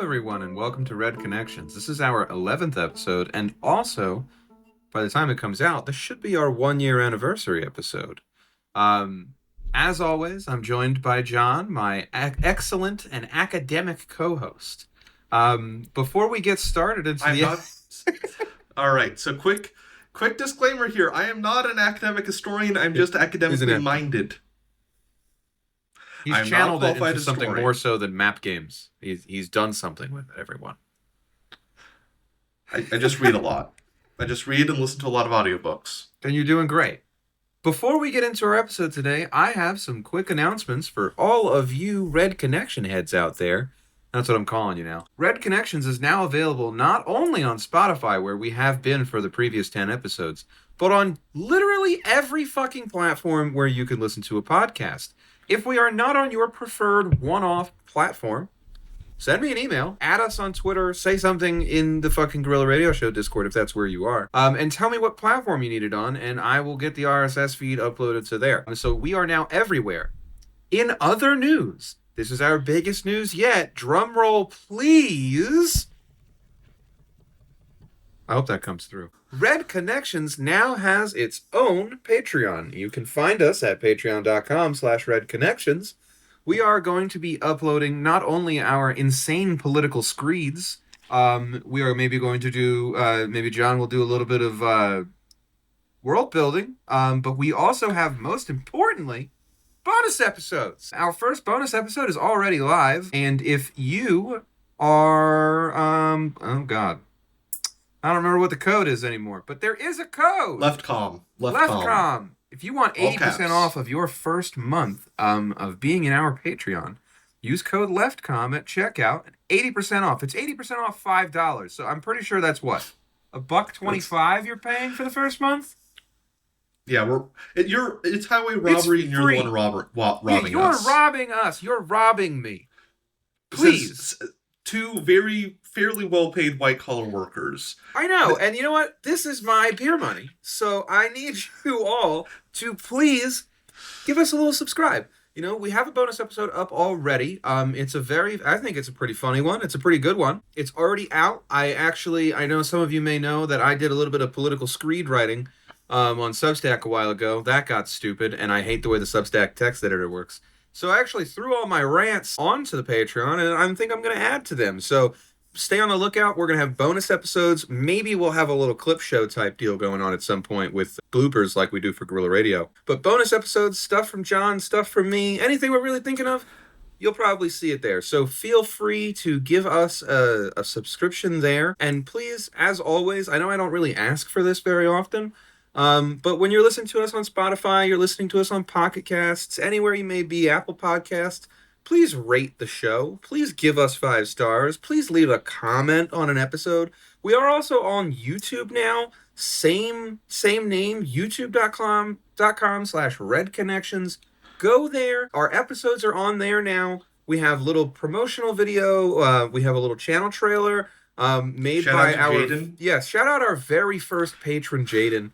everyone, and welcome to Red Connections. This is our 11th episode, and also, by the time it comes out, this should be our 1-year anniversary episode. As always, I'm joined by John, my excellent and academic co-host. Before we get started All right, so quick disclaimer here. I am not an academic historian. I'm just academically minded. He's channeled it into something more so than map games. He's done something with it, everyone. I just read a lot. I just read and listen to a lot of audiobooks. And you're doing great. Before we get into our episode today, I have some quick announcements for all of you Red Connection heads out there. That's what I'm calling you now. Red Connections is now available not only on Spotify, where we have been for the previous 10 episodes, but on literally every fucking platform where you can listen to a podcast. If we are not on your preferred one-off platform, send me an email, add us on Twitter, say something in the fucking Guerrilla Radio Show Discord if that's where you are, and tell me what platform you need it on, and I will get the RSS feed uploaded to there. So we are now everywhere. In other news, this is our biggest news yet. Drum roll, please. I hope that comes through. Red Connections now has its own Patreon. You can find us at patreon.com/redconnections. We are going to be uploading not only our insane political screeds, we are maybe going to do, maybe John will do a little bit of world building, but we also have, most importantly, bonus episodes. Our first bonus episode is already live, and if you are, oh God, I don't remember what the code is anymore, but there is a code. Leftcom. If you want 80% off of your first month of being in our Patreon, use code LEFTCOM at checkout. 80% off. It's 80% off $5. So I'm pretty sure that's what? $1.25 you're paying for the first month? Yeah, it's highway robbery and you're the one robbing us. You're robbing us. You're robbing me. Please. Two very fairly well-paid white-collar workers. I know, and you know what? This is my beer money, so I need you all to please give us a little subscribe. You know, we have a bonus episode up already. I think it's a pretty funny one. It's a pretty good one. It's already out. I know some of you may know that I did a little bit of political screed writing on Substack a while ago. That got stupid, and I hate the way the Substack text editor works. So I actually threw all my rants onto the Patreon, and I think I'm going to add to them. So stay on the lookout. We're going to have bonus episodes. Maybe we'll have a little clip show type deal going on at some point with bloopers like we do for Guerrilla Radio. But bonus episodes, stuff from John, stuff from me, anything we're really thinking of, you'll probably see it there. So feel free to give us a subscription there. And please, as always, I know I don't really ask for this very often, but when you're listening to us on Spotify, you're listening to us on Pocket Casts, anywhere you may be, Apple Podcasts, please rate the show. Please give us 5 stars. Please leave a comment on an episode. We are also on YouTube now. Same name, youtube.com/redconnections. Go there. Our episodes are on there now. We have little promotional video. We have a little channel trailer made by our... Jaden. Yes, shout out our very first patron, Jaden.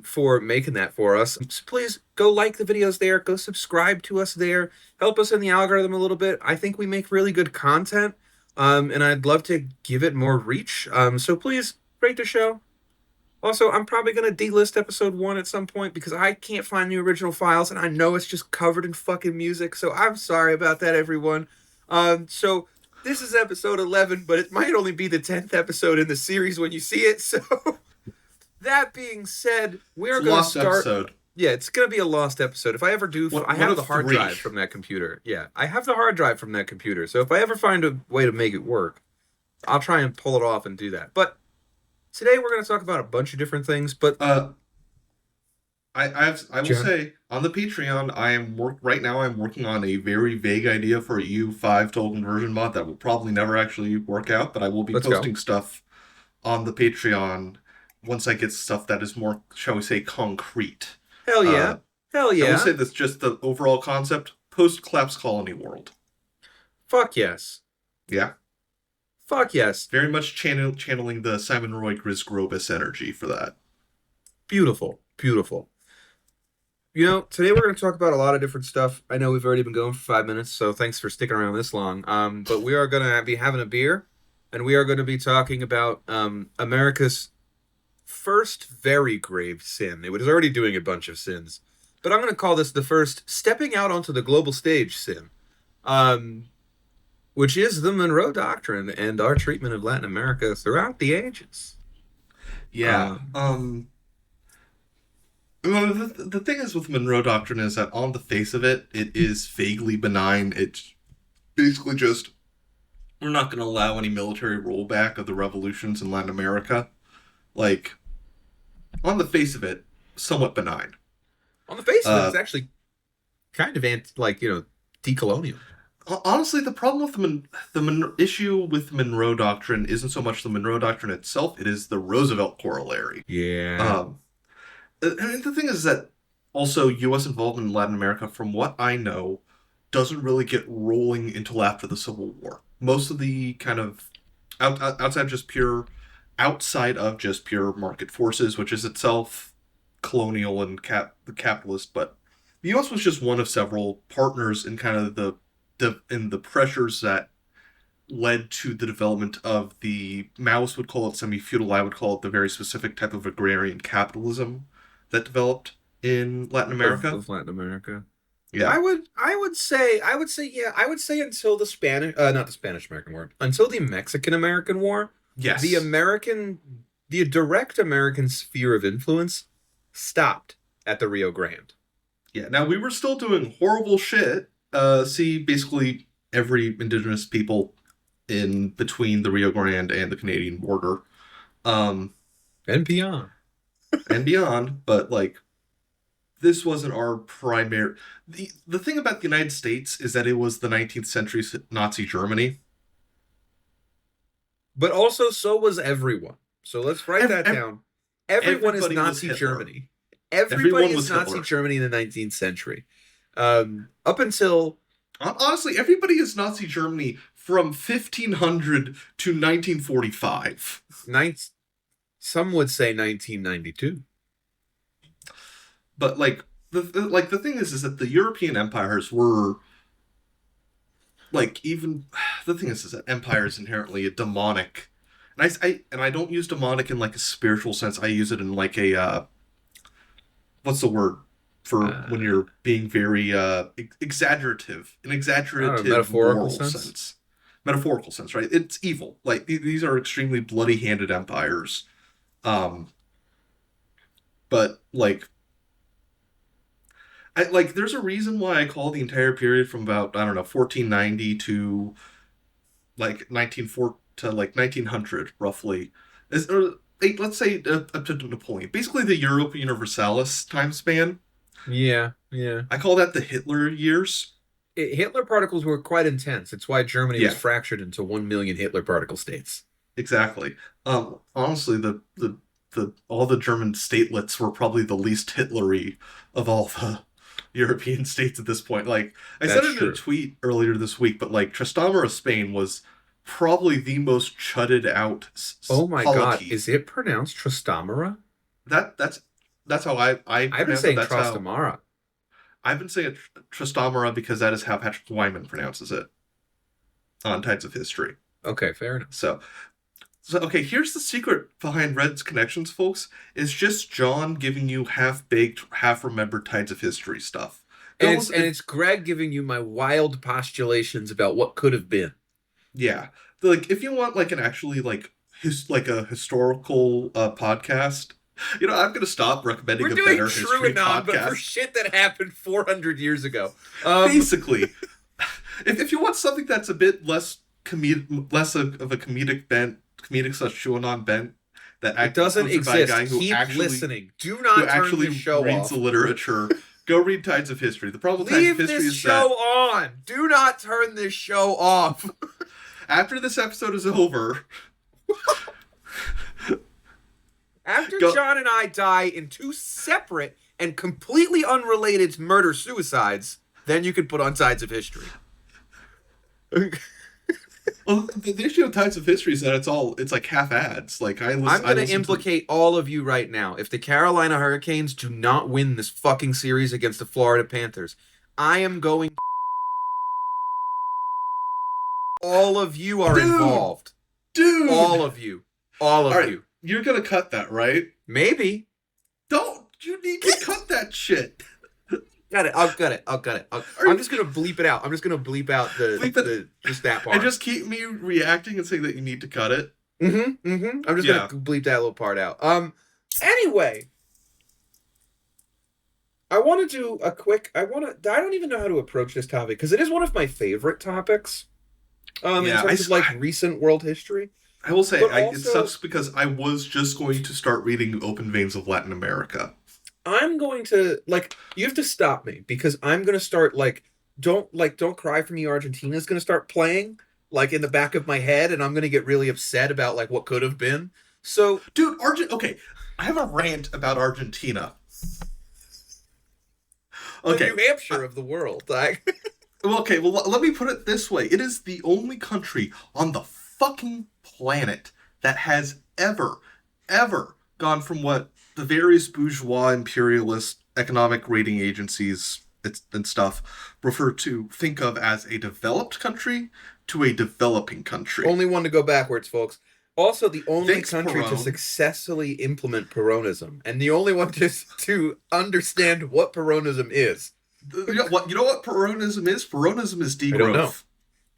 For making that for us. So please go like the videos there. Go subscribe to us there. Help us in the algorithm a little bit. I think we make really good content, and I'd love to give it more reach. So please rate the show. Also, I'm probably going to delist episode 1 at some point because I can't find the original files, and I know it's just covered in fucking music, so I'm sorry about that, everyone. So this is episode 11, but it might only be the 10th episode in the series when you see it, so... That being said, we're going to start... episode. Yeah, it's going to be a lost episode. If I ever do... I have the hard drive from that computer. Yeah, I have the hard drive from that computer. So if I ever find a way to make it work, I'll try and pull it off and do that. But today we're going to talk about a bunch of different things, but... I will say, on the Patreon, right now I'm working on a very vague idea for a U5 total conversion mod that will probably never actually work out, but I will be posting stuff on the Patreon once I get stuff that is more, shall we say, concrete. Hell yeah. Hell yeah. I will say that's just the overall concept, post-collapse colony world. Fuck yes. Yeah. Fuck yes. Very much channeling the Simon Roy Gris Grobus energy for that. Beautiful. Beautiful. Today we're going to talk about a lot of different stuff. I know we've already been going for 5 minutes, so thanks for sticking around this long. But we are going to be having a beer, and we are going to be talking about America's first very grave sin. It was already doing a bunch of sins, but I'm going to call this the first stepping out onto the global stage sin, um, which is the Monroe Doctrine and our treatment of Latin America throughout the ages. Yeah. Well, the thing is with Monroe Doctrine is that on the face of it, it is vaguely benign. It's basically just we're not going to allow any military rollback of the revolutions in Latin America. Like, on the face of it, somewhat benign. On the face of it, it's actually kind of decolonial. Honestly, the problem with the issue with Monroe Doctrine isn't so much the Monroe Doctrine itself; it is the Roosevelt corollary. Yeah. I mean, the thing is that also U.S. involvement in Latin America, from what I know, doesn't really get rolling until after the Civil War. Most of the kind of outside of just pure market forces, which is itself colonial and capitalist, but the U.S. was just one of several partners in kind of the pressures that led to the development of the Maoists would call it semi-feudal, I would call it the very specific type of agrarian capitalism that developed in Latin America. Of Latin America. Yeah. I would say until the not the Spanish American War, until the Mexican American War, Yes. the direct American sphere of influence stopped at the Rio Grande. Yeah. Now we were still doing horrible shit. See, basically every indigenous people in between the Rio Grande and the Canadian border. And beyond. And beyond, but like this wasn't our primary the thing about the United States is that it was the 19th century Nazi Germany. But also so was everyone. So let's write that down. Everyone is Nazi Germany. Everybody is Nazi Germany in the 19th century. Up until honestly, everybody is Nazi Germany from 1500 to 1945. Some would say 1992. But like the thing is that the European empires were like even the thing is that empire is inherently a demonic, and I don't use demonic in like a spiritual sense. I use it in like a what's the word for when you're being very exaggerative, an exaggerative metaphorical sense. Metaphorical sense, right? It's evil. Like these are extremely bloody-handed empires. But like there's a reason why I call the entire period from about, I don't know, 1490 to like 1904 to like 1900 roughly let's say up to Napoleon, basically the Europa Universalis time span. Yeah. I call that the Hitler years. Hitler particles were quite intense. It's why Germany was fractured into 1 million Hitler particle states. Exactly. Honestly, the all the German statelets were probably the least Hitlery of all the European states at this point. Like I said it in a tweet earlier this week, but like Trastamara, Spain was probably the most chudded out. Oh my god, is it pronounced Trastamara? That's how I've been saying Trastamara. I've been saying Trastamara because that is how Patrick Wyman pronounces it on Tides of History. Okay, fair enough. So okay, here's the secret behind Red's connections, folks. It's just John giving you half-baked, half-remembered Tides of History stuff. And it's Greg giving you my wild postulations about what could have been. Yeah. Like, if you want, like, an actually, like a historical podcast, I'm going to stop recommending a better history podcast. But for shit that happened 400 years ago. Basically, if you want something that's a bit less of a comedic bent, comedic/QAnon bent, that it doesn't exist. By a guy who Keep actually listening. Do not turn this show reads the literature. Go read Tides of History. The problem with Tides of History is that... Leave this show on. Do not turn this show off. After this episode is over... After John and I die in two separate and completely unrelated murder-suicides, then you can put on Tides of History. Well, Well, the issue of Tides of History is that it's like half ads. Like I'm I going to listen to. implicate all of you right now. If the Carolina Hurricanes do not win this fucking series against the Florida Panthers, I am going. All of you are Dude, involved. dude. All of you. All All of right, you. you're gonna cut that, right? Maybe. Don't. You need to cut that shit. Got it. I'll cut it. I'll cut it. I'm just gonna bleep it out. I'm just gonna bleep out the just that part. And just keep me reacting and saying that you need to cut it. I'm just gonna bleep that little part out. Anyway, I want to do a quick. I don't even know how to approach this topic because it is one of my favorite topics. In terms of like recent world history. I will say it sucks because I was just going to start reading Open Veins of Latin America. I'm going to you have to stop me because I'm going to start don't cry for me Argentina's going to start playing in the back of my head and I'm going to get really upset about what could have been. So, dude, okay, I have a rant about Argentina. Okay, the New Hampshire of the world. Okay, well, let me put it this way. It is the only country on the fucking planet that has ever gone from what the various bourgeois imperialist economic rating agencies and stuff think of as a developed country to a developing country. Only one to go backwards, folks. Also, the only country to successfully implement Peronism, and the only one to understand what Peronism is. You know what Peronism is? Peronism is degrowth. I don't know.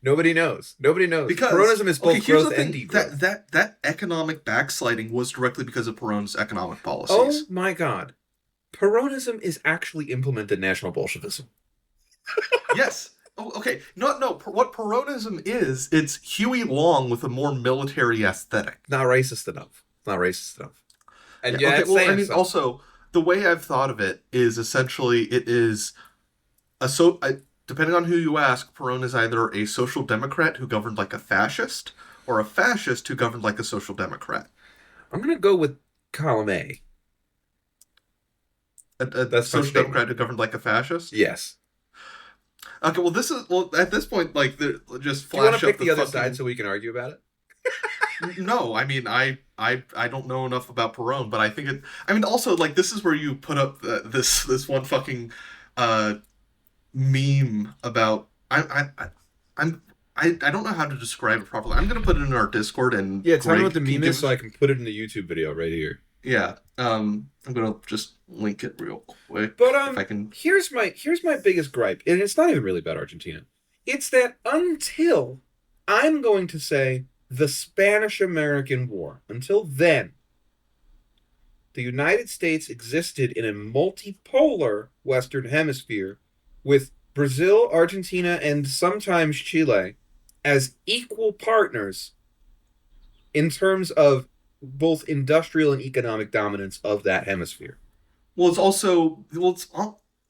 Nobody knows. Because Peronism is both growth and degrowth. That economic backsliding was directly because of Peron's economic policies. Oh my God. Peronism is actually implemented National Bolshevism. Yes. Oh, okay. No. What Peronism is, it's Huey Long with a more military aesthetic. Not racist enough. And also, the way I've thought of it is essentially it is depending on who you ask, Perón is either a social democrat who governed like a fascist or a fascist who governed like a social democrat. I'm going to go with column A. A social democrat who governed like a fascist? Yes. Okay, well, at this point, just flash up. Do you want to pick the other side so we can argue about it? No, I mean, I don't know enough about Perón, but I think also, this is where you put up this one fucking meme about I don't know how to describe it properly. I'm gonna put it in our Discord and tell me what the meme is so I can put it in the YouTube video right here. Yeah, I'm gonna just link it real quick. But if I can. Here's my biggest gripe, and it's not even really about Argentina. It's that until I'm going to say the Spanish-American War, until then, the United States existed in a multipolar Western Hemisphere with Brazil, Argentina, and sometimes Chile as equal partners in terms of both industrial and economic dominance of that hemisphere. Well, it's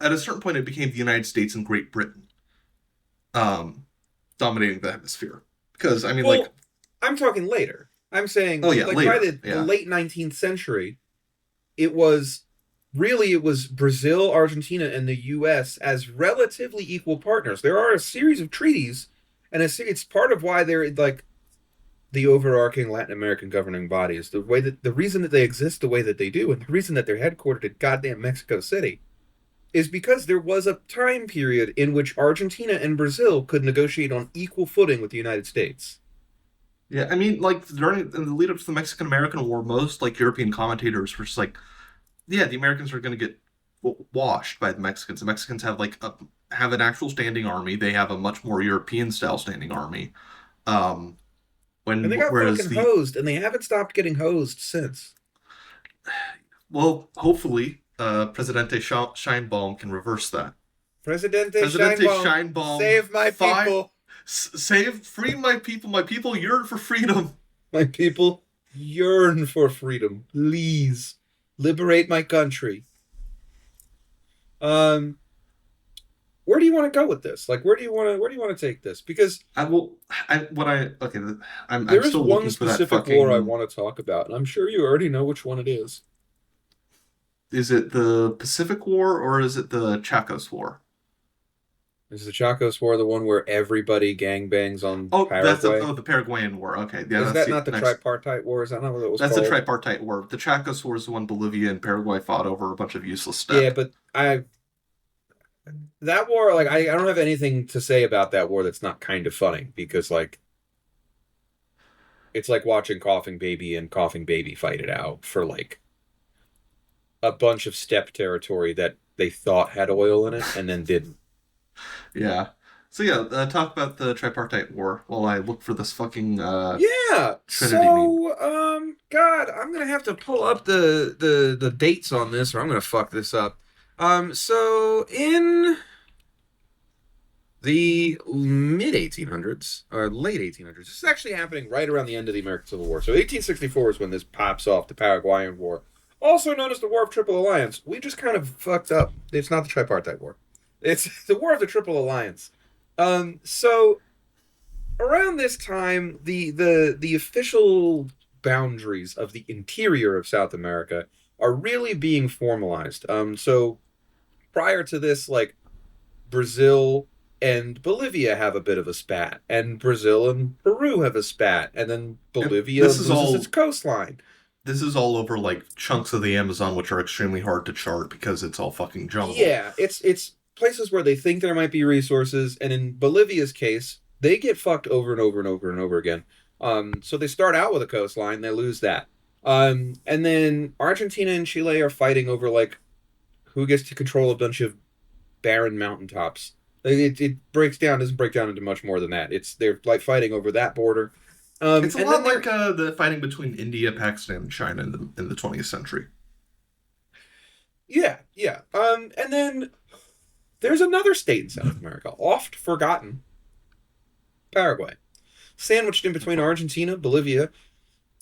at a certain point it became the United States and Great Britain dominating the hemisphere. Because, I'm talking later. I'm saying, later. By the late 19th century, it was Brazil, Argentina, and the U.S. as relatively equal partners. There are a series of treaties, and it's part of why they're the overarching Latin American governing bodies. The reason that they exist the way that they do, and the reason that they're headquartered in goddamn Mexico City, is because there was a time period in which Argentina and Brazil could negotiate on equal footing with the United States. Yeah, during the lead up to the Mexican-American War, most European commentators were just yeah, the Americans are going to get washed by the Mexicans. The Mexicans have have an actual standing army. They have a much more European-style standing army. And they got fucking hosed, and they haven't stopped getting hosed since. Well, hopefully, Presidente Scheinbaum can reverse that. Presidente Scheinbaum, save my people. Free my people. My people yearn for freedom. My people yearn for freedom. Please liberate my country. Where do you want to go with this? Where do you want to take this? Because I'm there is still one specific war I want to talk about, and I'm sure you already know which one it is. Is it the Pacific War or is it the Chacos War? Is the Chacos War the one where everybody gangbangs on Oh, Paraguay? the Paraguayan War. Okay, yeah, Is that's that the not the next. tripartite war? Is that not what it was That's the called? tripartite war. The Chacos War is the one Bolivia and Paraguay fought over a bunch of useless Yeah, steppe. but that war, like I don't have anything to say about that war that's not kind of funny because like it's like watching Coughing Baby and Coughing Baby fight it out for like a bunch of steppe territory that they thought had oil in it and then didn't. Yeah. So yeah, talk about the tripartite war while I look for this fucking Yeah. Trinity meme. So, God, I'm gonna have to pull up the dates on this, or I'm gonna fuck this up. So in the mid 1800s or late 1800s, this is actually happening right around the end of the American Civil War. So 1864 is when this pops off, the Paraguayan War, also known as the War of Triple Alliance. We just kind of fucked up. It's not the Tripartite War. It's the War of the Triple Alliance. So around this time, the official boundaries of the interior of South America are really being formalized. So prior to this, like Brazil and Bolivia have a bit of a spat, and Brazil and Peru have a spat, and then And Bolivia loses its coastline. this is all over like chunks of the Amazon which are extremely hard to chart because it's all fucking jungle. Yeah, it's places where they think there might be resources, and in Bolivia's case, they get fucked over and over and over and over again. So they start out with a coastline, they lose that. And then Argentina and Chile are fighting over like who gets to control a bunch of barren mountaintops. It breaks down, doesn't break down into much more than that. They're like fighting over that border. It's a And lot then like they're the fighting between India, Pakistan, and China in the 20th century. yeah, yeah. And then there's another state in South America, oft forgotten, Paraguay, sandwiched in between Argentina, Bolivia,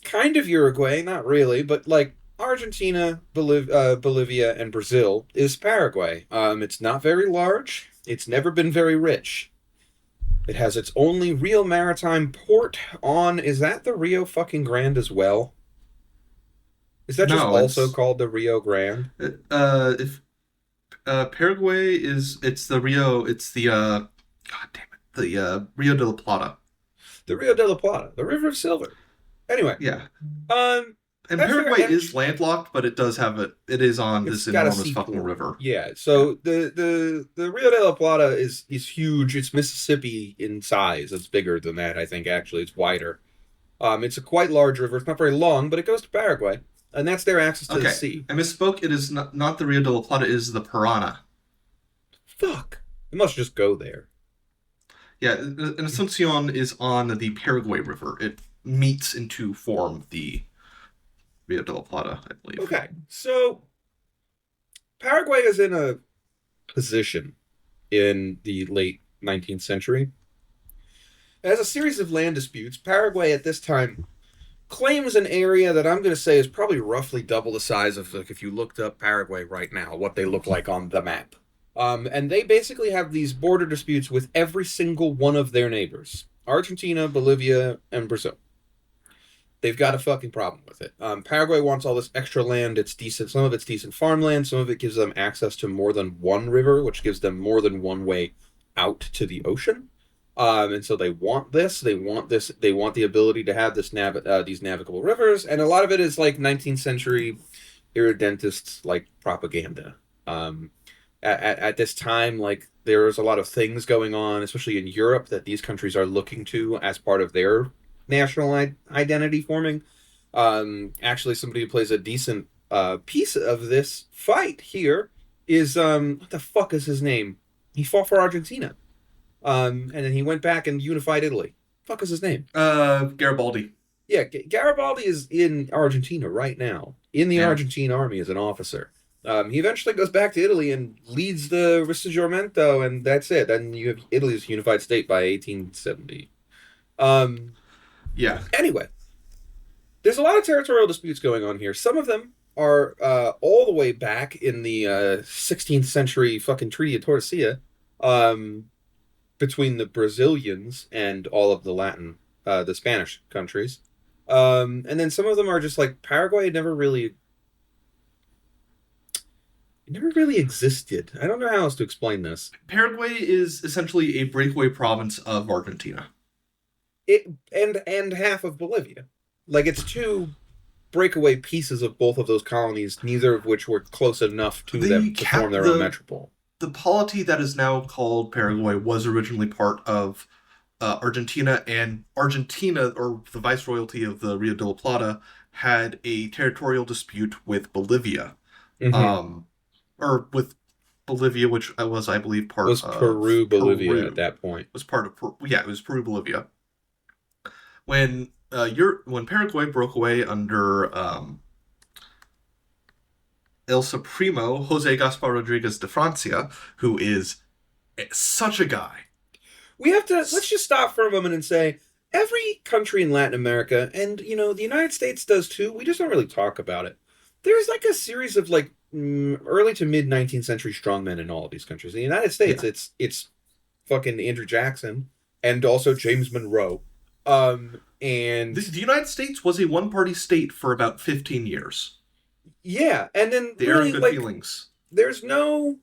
kind of Uruguay, not really, but like Argentina, Bolivia, and Brazil is Paraguay. It's not very large. It's never been very rich. It has its only real maritime port on. Is that the Rio fucking Grande as well? Is that just No, also called the Rio Grande? if Paraguay is it's the Rio, it's the God damn it, the Rio de la Plata. The Rio de la Plata, the River of Silver. Anyway, Yeah, um, and that's there, Paraguay and is landlocked, but it does have it. It is on it's this got a enormous fucking seaport. river. Yeah, Yeah. so the Rio de la Plata is huge. It's Mississippi in size. It's bigger than that, I think. Actually, it's wider. It's a quite large river. It's not very long, but it goes to Paraguay, and that's their access to the Okay, sea. I misspoke. It is not the Rio de la Plata. It is the Parana. Fuck, it must just go there. Yeah, and Asuncion is on the Paraguay River. It meets into form the Rio de la Plata, I believe. Okay, so Paraguay is in a position in the late 19th century. It has a series of land disputes. Paraguay at this time claims an area that I'm going to say is probably roughly double the size of like if you looked up Paraguay right now, what they look like on the map. And they basically have these border disputes with every single one of their neighbors: Argentina, Bolivia, and Brazil. They've got a fucking problem with it. Paraguay wants all this extra land. It's decent. Some of it's decent farmland. Some of it gives them access to more than one river, which gives them more than one way out to the ocean. And so they want this. They want this. They want the ability to have these navigable rivers. And a lot of it is like 19th century irredentists like propaganda. At this time, like there's a lot of things going on, especially in Europe, that these countries are looking to as part of their national identity forming. Actually, somebody who plays a decent piece of this fight here is what the fuck is his name? He fought for Argentina, and then he went back and unified Italy. Fuck is his name? Garibaldi. Yeah, Garibaldi is in Argentina right now, in the Yeah. Argentine army as an officer. He eventually goes back to Italy and leads the Risorgimento, and that's it. Then you have Italy's unified state by 1870. Um, Yeah. anyway, there's a lot of territorial disputes going on here. Some of them are all the way back in the 16th century fucking Treaty of Tordesillas um, between the Brazilians and all of the Spanish countries. And then some of them are just like Paraguay never really It never really existed. I don't know how else to explain this. Paraguay is essentially a breakaway province of Argentina. It and half of Bolivia. Like it's two breakaway pieces of both of those colonies, neither of which were close enough to them to form their own metropole. The polity that is now called Paraguay was originally part of Argentina, and Argentina, or the viceroyalty of the Rio de la Plata, had a territorial dispute with Bolivia. Mm-hmm. Or with Bolivia, which was, I believe, part was of Peru, Bolivia at that point. Was part of it was Peru, Bolivia. When when Paraguay broke away under El Supremo, Jose Gaspar Rodriguez de Francia, who is such a guy. Let's just stop for a moment and say, every country in Latin America, and the United States does too, we just don't really talk about it. There's like a series of like early to mid 19th century strongmen in all of these countries. In the United States, it's fucking Andrew Jackson and also James Monroe. And the United States was a one-party state for about 15 years. Yeah, and then they really, good feelings. There's no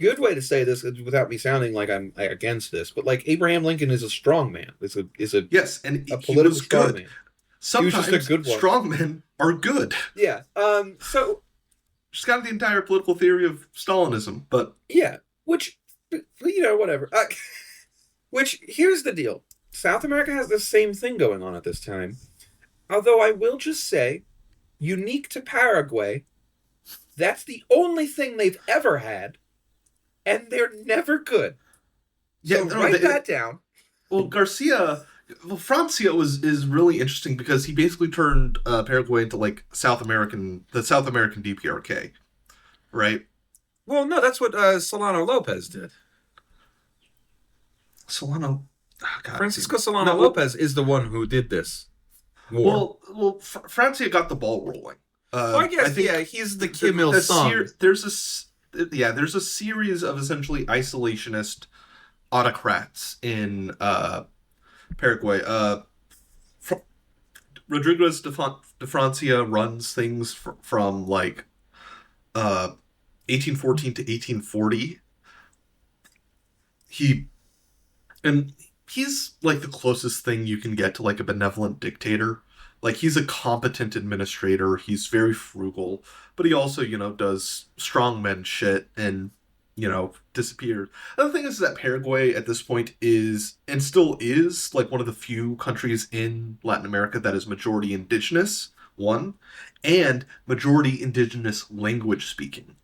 good way to say this without me sounding like I'm against this, but like Abraham Lincoln is a strong man. Is a yes, and a political strong man. Sometimes he was just a good strong men are good. Yeah. So just kind of the entire political theory of Stalinism, but yeah, which whatever. Which here's the deal: South America has the same thing going on at this time. Although I will just say, unique to Paraguay, that's the only thing they've ever had, and they're never good. So write that down. Well, Francia is really interesting because he basically turned Paraguay into like the South American DPRK, right? Well, no, that's what Solano Lopez did. Francisco Solano Lopez is the one who did this war. Well, Francia got the ball rolling. I guess, he's the Kim Il-sung. There's a series of essentially isolationist autocrats in Paraguay. Rodriguez de Francia runs things from like 1814 to 1840. He's like the closest thing you can get to like a benevolent dictator. Like he's a competent administrator. He's very frugal, but he also, does strongman shit and, disappeared. Another thing is that Paraguay at this point is, and still is, like one of the few countries in Latin America that is majority indigenous, one, and majority indigenous language speaking.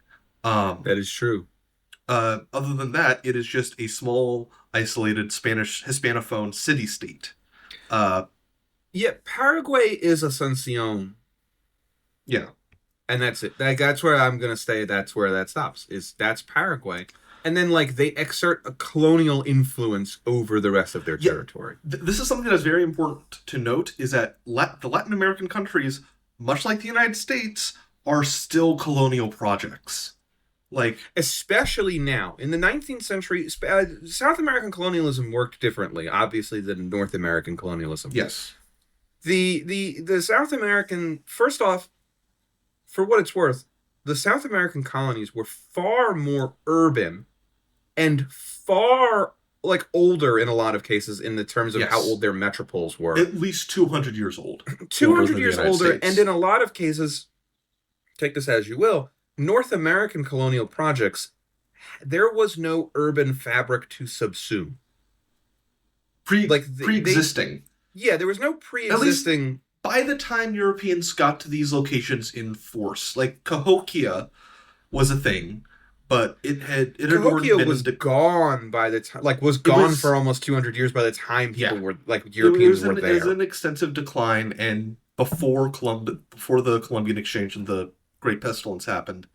That is true. Other than that, it is just a small, isolated Spanish Hispanophone city-state. Paraguay is Asuncion. Yeah. And that's it. That's where I'm going to say that's where that stops. That's Paraguay. And then, like, they exert a colonial influence over the rest of their territory. This is something that is very important to note, is that the Latin American countries, much like the United States, are still colonial projects. Like, especially now in the 19th century, South American colonialism worked differently, obviously, than North American colonialism. Yes. The South American, first off, for what it's worth, the South American colonies were far more urban and far like older in a lot of cases in the terms of how old their metropoles were. At least 200 years old. 200 years older, and in a lot of cases, take this as you will, North American colonial projects, there was no urban fabric to subsume. Pre-existing. There was no pre-existing. By the time Europeans got to these locations in force, like Cahokia was a thing, but Cahokia was gone by the time, for almost 200 years by the time people were, like, Europeans were there. It was an extensive decline, and before the Columbian Exchange and the Great Pestilence happened.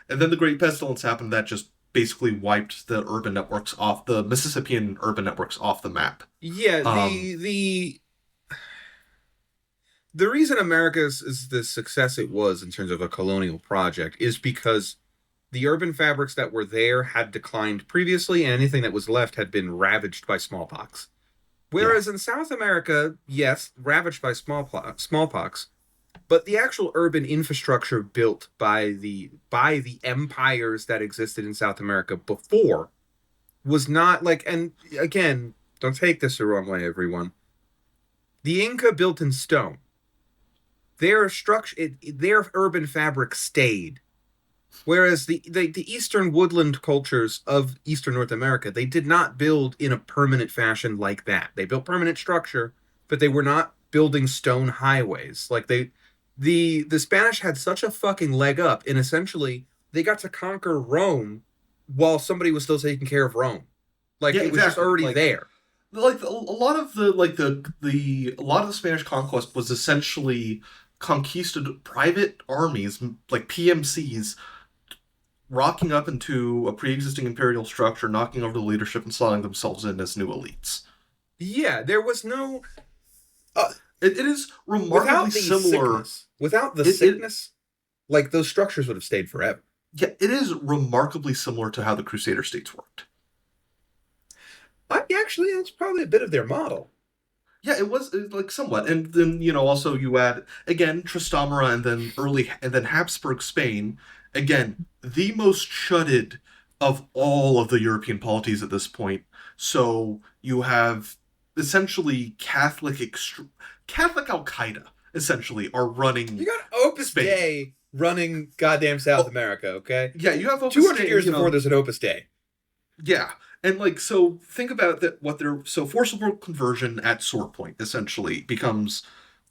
And then the Great Pestilence happened, that just basically wiped the urban networks off, the Mississippian urban networks off the map. Yeah, the reason America is the success it was in terms of a colonial project is because the urban fabrics that were there had declined previously, and anything that was left had been ravaged by smallpox. Whereas in South America, yes, ravaged by smallpox, But the actual urban infrastructure built by the empires that existed in South America before was not like, and again, don't take this the wrong way, everyone. The Inca built in stone. Their structure, their urban fabric stayed. Whereas the eastern woodland cultures of Eastern North America, they did not build in a permanent fashion like that. They built permanent structure, but they were not building stone highways. Like the Spanish had such a fucking leg up, and essentially they got to conquer Rome while somebody was still taking care of Rome. Like, Yeah, it was just exactly. already Like, there. a lot of the a lot of the Spanish conquest was essentially conquisted private armies, like PMCs, rocking up into a pre-existing imperial structure, knocking over the leadership, and slotting themselves in as new elites. Yeah, there was no It is remarkably without the similar. sickness. Without the It, it sickness, like those structures would have stayed forever. yeah, it is remarkably similar to how the Crusader states worked. Actually, that's probably a bit of their model. Yeah, like somewhat, and then also you add again Trastamara, and then Habsburg Spain. Again, the most shutted of all of the European polities at this point. So you have essentially Catholic Al Qaeda essentially are running You got Opus Spain. Dei running goddamn South America, okay? Yeah, you have Opus 200 Dei, years before there's an Opus Dei. Yeah. And like, so think about that, so forcible conversion at sword point essentially becomes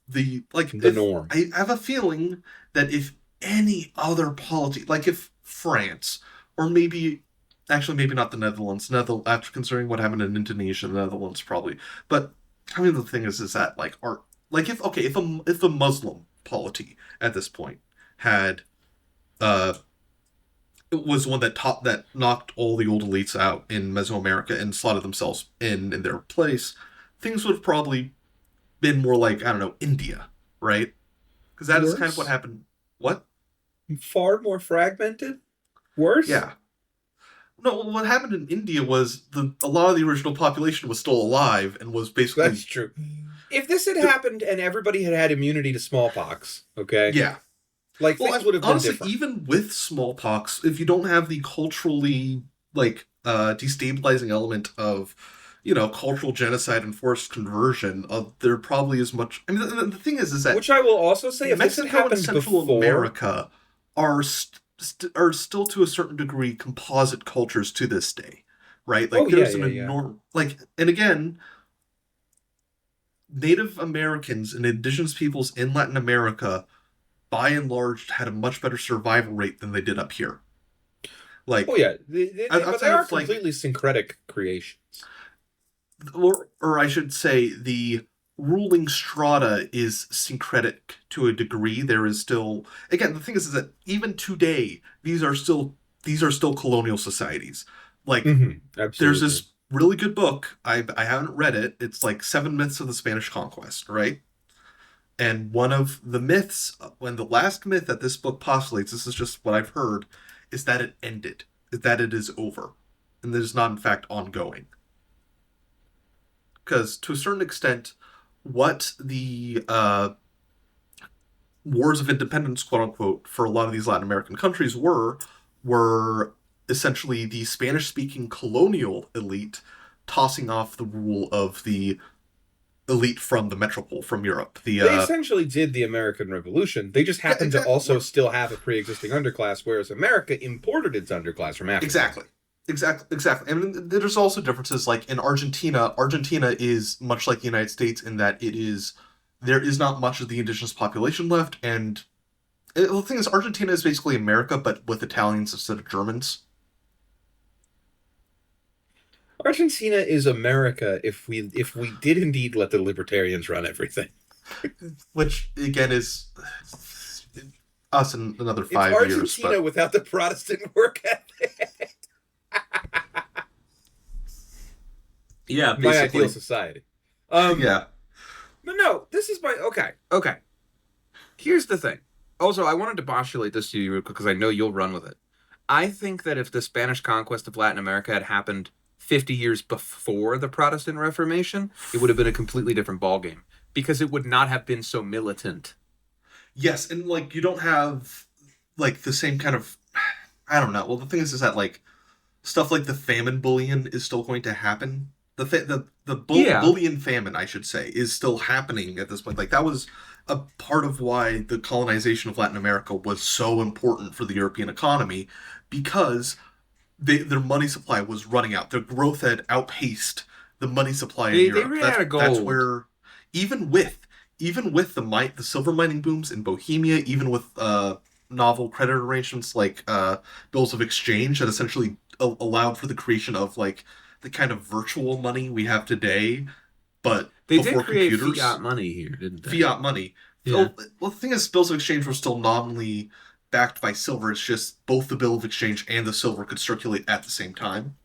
the norm. I have a feeling that if any other polity, like if France, or maybe not the Netherlands, after considering what happened in Indonesia, the Netherlands probably, but I mean, the thing is that like, if a Muslim polity at this point had, it was one that knocked all the old elites out in Mesoamerica and slotted themselves in their place, things would have probably been more like, I don't know, India, right? Because that is kind of what happened. What? Far more fragmented? Worse? Yeah. No, what happened in India was a lot of the original population was still alive and was basically... That's true. If this had happened and everybody had immunity to smallpox, okay? Yeah. Like, things would have been honestly, different. even with smallpox, if you don't have the culturally, destabilizing element of, cultural genocide and forced conversion, there probably is much... I mean, the thing is that... Which I will also say, if Mexico this had happened and Central before, America are still, to a certain degree, composite cultures to this day, right? Like, there's an enormous... Like, and again... Native Americans and indigenous peoples in Latin America, by and large, had a much better survival rate than they did up here. Like, but they are completely syncretic creations. Or I should say, the ruling strata is syncretic to a degree. There is still, again, the thing is that even today, these are still colonial societies. Like, there's this really good book. I haven't read it. It's like 7 Myths of the Spanish Conquest, right? And one of the myths, when the last myth that this book postulates, this is just what I've heard, is that it ended, that it is over, and that it is not in fact ongoing. Because to a certain extent, what the wars of independence, quote unquote, for a lot of these Latin American countries were essentially the Spanish-speaking colonial elite tossing off the rule of the elite from the metropole, from Europe. They essentially did the American Revolution. They just happened to also still have a pre-existing underclass, whereas America imported its underclass from Africa. Exactly. I mean, there's also differences, like in Argentina. Argentina is much like the United States in that there is not much of the indigenous population left, and the thing is, Argentina is basically America, but with Italians instead of Germans. Argentina is America if we did indeed let the libertarians run everything. Which, again, is us in another 5 years. It's Argentina without the Protestant work ethic. Yeah, basically. My ideal society. Yeah. But no, this is my... Okay. Here's the thing. Also, I wanted to postulate this to you because I know you'll run with it. I think that if the Spanish conquest of Latin America had happened 50 years before the Protestant Reformation, it would have been a completely different ballgame because it would not have been so militant. Yes, and like you don't have like the same kind of, I don't know. Well, the thing is that like stuff like the famine bullion is still going to happen. Yeah, Bullion famine, I should say, is still happening at this point. Like that was a part of why the colonization of Latin America was so important for the European economy, because their money supply was running out. Their growth had outpaced the money supply in they Europe. ran out of That's gold. where even with the silver mining booms in Bohemia, even with novel credit arrangements like bills of exchange that essentially allowed for the creation of like the kind of virtual money we have today, but They did before create fiat computers, money here, didn't they? fiat money. Yeah. Well, the thing is, bills of exchange were still nominally backed by silver. It's just both the bill of exchange and the silver could circulate at the same time.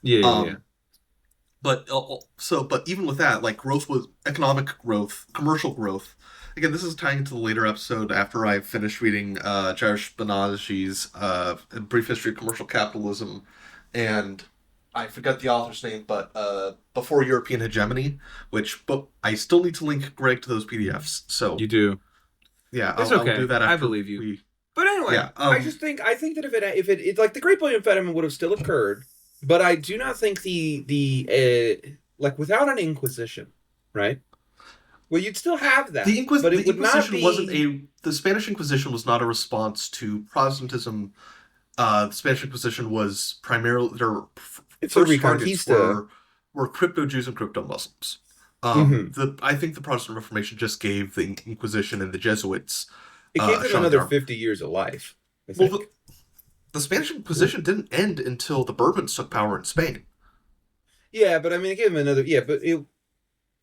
Yeah, yeah, yeah. Um, but even with that, like growth was economic growth, commercial growth. Again, this is tying into the later episode after I finished reading Jairus Benagi's A Brief History of Commercial Capitalism, and I forgot the author's name, but Before European Hegemony, which book I still need to link Greg to those PDFs. So You do. yeah, It's I'll do okay. that I after believe you. we. But anyway, Yeah. I think that if it like the Great Bullion Famine would have still occurred, but I do not think the like without an Inquisition, right? Well, you'd still have that, but The it would not Inquisition wasn't be. the Spanish Inquisition was not a response to Protestantism. The Spanish Inquisition was primarily their It's a first targets Reconquista. were crypto Jews and crypto Muslims. Hmm. I think the Protestant Reformation just gave the Inquisition and the Jesuits It gave a them shot in the another arm. 50 years of life, I Well, think. the Spanish Inquisition didn't end until the Bourbons took power in Spain. Yeah, but I mean, it gave them another. Yeah, but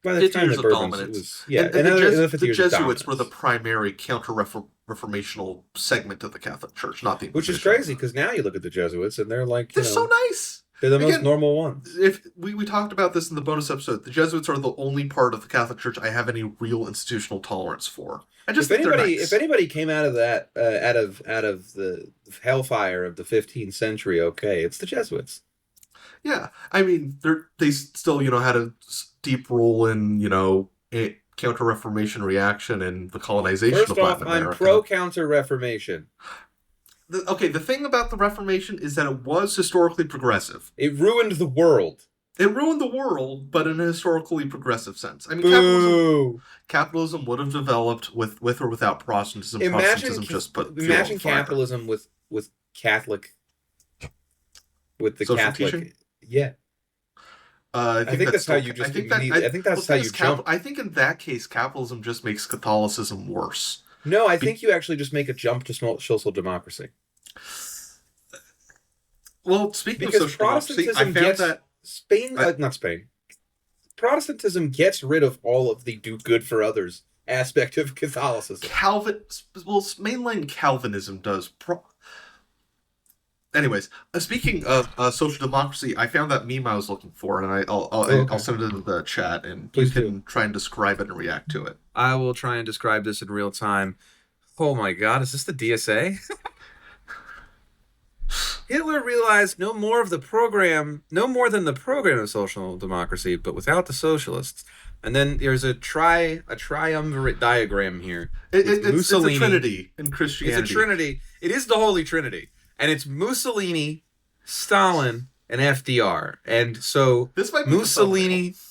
by the 50 time years the of Bourbons, it dominance. was yeah, And another 50 The years of Jesuits were the dominance. primary counter-reformational segment of the Catholic Church, not the Which is Inquisition. crazy because now you look at the Jesuits and they're like, They're so nice. they're the most Again, normal ones. if we talked about this in the bonus episode, the Jesuits are the only part of the Catholic Church I have any real institutional tolerance for. I just think they're nice. If anybody came out of that, out of the hellfire of the 15th century, okay, it's the Jesuits. Yeah, I mean, they still had a deep role in Counter Reformation reaction and the colonization First of off, Latin I'm America. pro Counter Reformation. The thing about the Reformation is that it was historically progressive. It ruined the world. It ruined the world, but in a historically progressive sense. I mean, Boo! capitalism would have developed with or without Protestantism. Protestantism just put fuel on the fire. Capitalism with Catholic, with the Social Catholic. teaching? Yeah. I think that's how you just. I think that's how you jump. I think in that case, capitalism just makes Catholicism worse. No, I think you actually just make a jump to social democracy. Well, speaking Because of social democracy, I found that Spain, not Spain. Protestantism gets rid of all of the do good for others aspect of Catholicism. mainline Calvinism does. Anyways, speaking of social democracy, I found that meme I was looking for, and I'll send it in the chat, and Please you can try and describe it and react to it. I will try and describe this in real time. Oh my God, is this the DSA? Hitler realized no more than the program of social democracy, but without the socialists. And then there's a triumvirate diagram here. It's a trinity in Christianity. It's a trinity. It is the Holy Trinity. And it's Mussolini, Stalin, and FDR. And so this might be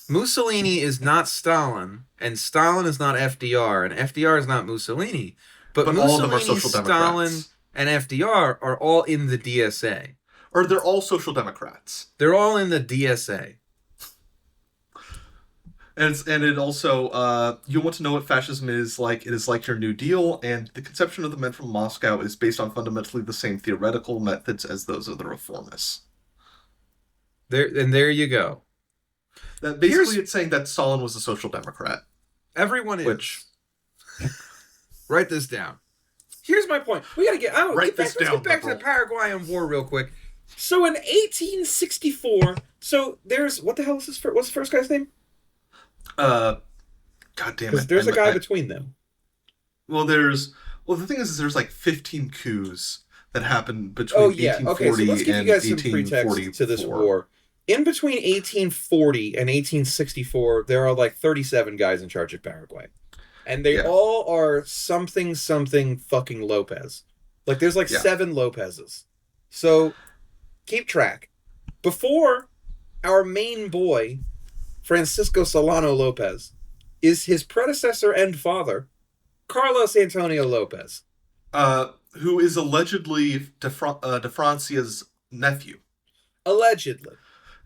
Mussolini is not Stalin, and Stalin is not FDR, and FDR is not Mussolini. But Mussolini, all of them are social Stalin, democrats. And FDR are all in the DSA. Or they're all social democrats. They're all in the DSA. And it also, you want to know what fascism is like? It is like your New Deal, and the conception of the men from Moscow is based on fundamentally the same theoretical methods as those of the reformists. There you go. Basically, it's saying that Stalin was a social democrat. Everyone is. Write this down. Here's my point. We gotta get. Let's get back to the Paraguayan War real quick. So in 1864, there's what the hell is this? What's the first guy's name? God damn it! Because there's a guy between them. Well, the thing is there's like 15 coups that happened between 1840 so let's give you guys some 1844. pretext to this war. In between 1840 and 1864, there are like 37 guys in charge of Paraguay. And they Yeah. all are something something fucking Lopez. Like there's like Yeah. 7 Lopez's. So keep track. Before our main boy, Francisco Solano Lopez, is his predecessor and father, Carlos Antonio Lopez. Who is allegedly De Francia's nephew. Allegedly.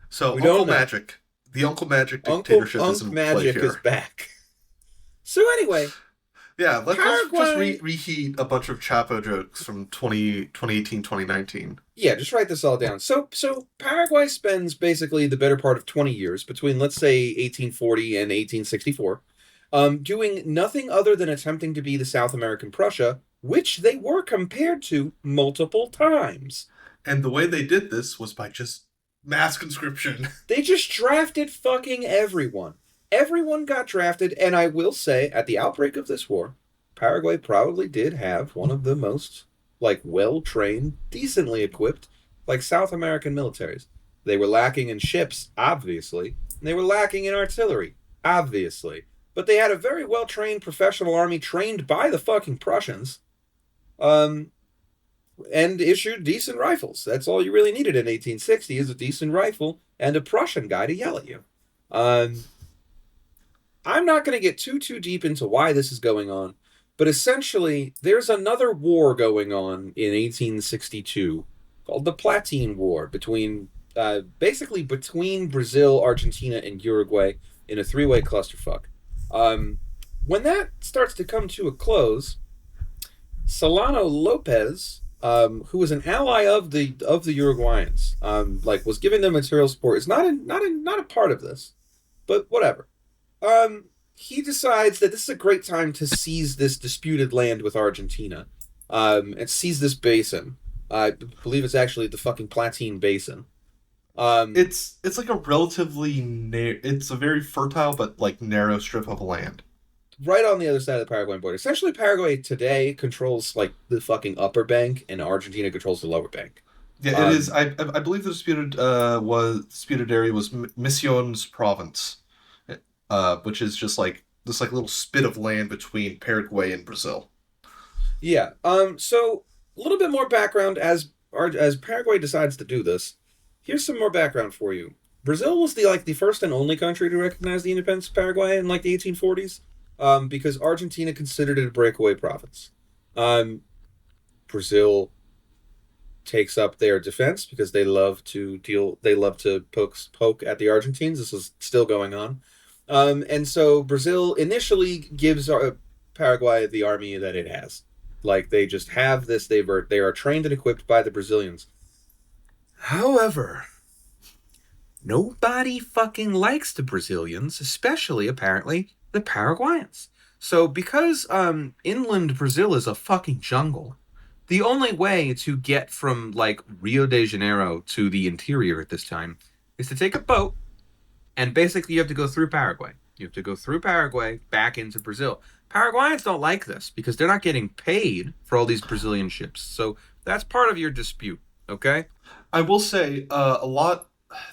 So We Uncle don't know. Magic, the Uncle Magic Uncle dictatorship is Unk in play Magic is here. back. So anyway, Yeah, let's just Paraguay. reheat a bunch of Chapo jokes from 2018, 2019. Yeah, just write this all down. So Paraguay spends basically the better part of 20 years between, let's say, 1840 and 1864, doing nothing other than attempting to be the South American Prussia, which they were compared to multiple times. And the way they did this was by just mass conscription. They just drafted fucking everyone. Everyone got drafted, and I will say, at the outbreak of this war, Paraguay probably did have one of the most, like, well-trained, decently equipped, like, South American militaries. They were lacking in ships, obviously, and they were lacking in artillery, obviously. But they had a very well-trained professional army trained by the fucking Prussians, and issued decent rifles. That's all you really needed in 1860 is a decent rifle and a Prussian guy to yell at you. I'm not going to get too deep into why this is going on, but essentially, there's another war going on in 1862 called the Platine War basically between Brazil, Argentina, and Uruguay in a 3-way clusterfuck. When that starts to come to a close, Solano Lopez, who was an ally of the Uruguayans, was giving them material support, is not a part of this, but whatever. He decides that this is a great time to seize this disputed land with Argentina, and seize this basin. I believe it's actually the fucking Platine Basin. It's like a relatively it's a very fertile but like narrow strip of land. Right on the other side of the Paraguayan border. Essentially, Paraguay today controls like the fucking upper bank, and Argentina controls the lower bank. Yeah, it is. I believe the disputed area was Misiones province, which is just like this like little spit of land between Paraguay and Brazil. Yeah. So a little bit more background as Paraguay decides to do this. Here's some more background for you. Brazil was the first and only country to recognize the independence of Paraguay in like the 1840s, because Argentina considered it a breakaway province. Brazil takes up their defense because they love to poke at the Argentines. This is still going on. And so Brazil initially gives Paraguay the army that it has. Like they just have this. They are trained and equipped by the Brazilians. However, nobody fucking likes the Brazilians, especially apparently the Paraguayans. So because inland Brazil is a fucking jungle, the only way to get from like Rio de Janeiro to the interior at this time is to take a boat, and basically you have to go through Paraguay. You have to go through Paraguay back into Brazil. Paraguayans don't like this because they're not getting paid for all these Brazilian ships. So that's part of your dispute, okay? I will say a lot.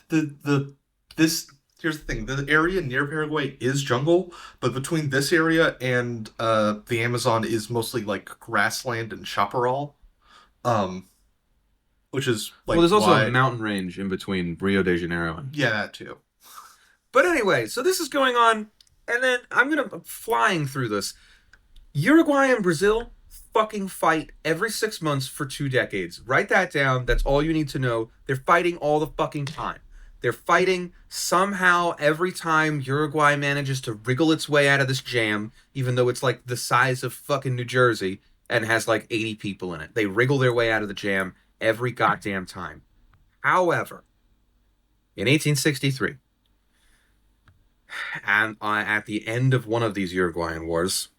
Here's the thing: the area near Paraguay is jungle, but between this area and the Amazon is mostly like grassland and chaparral, which is like there's also a mountain range in between Rio de Janeiro and that too. But anyway, so this is going on, and then I'm flying through this. Uruguay and Brazil fucking fight every 6 months for 2 decades. Write that down. That's all you need to know. They're fighting all the fucking time. They're fighting somehow every time Uruguay manages to wriggle its way out of this jam, even though it's like the size of fucking New Jersey and has like 80 people in it. They wriggle their way out of the jam every goddamn time. However, in 1863, and at the end of one of these Uruguayan wars,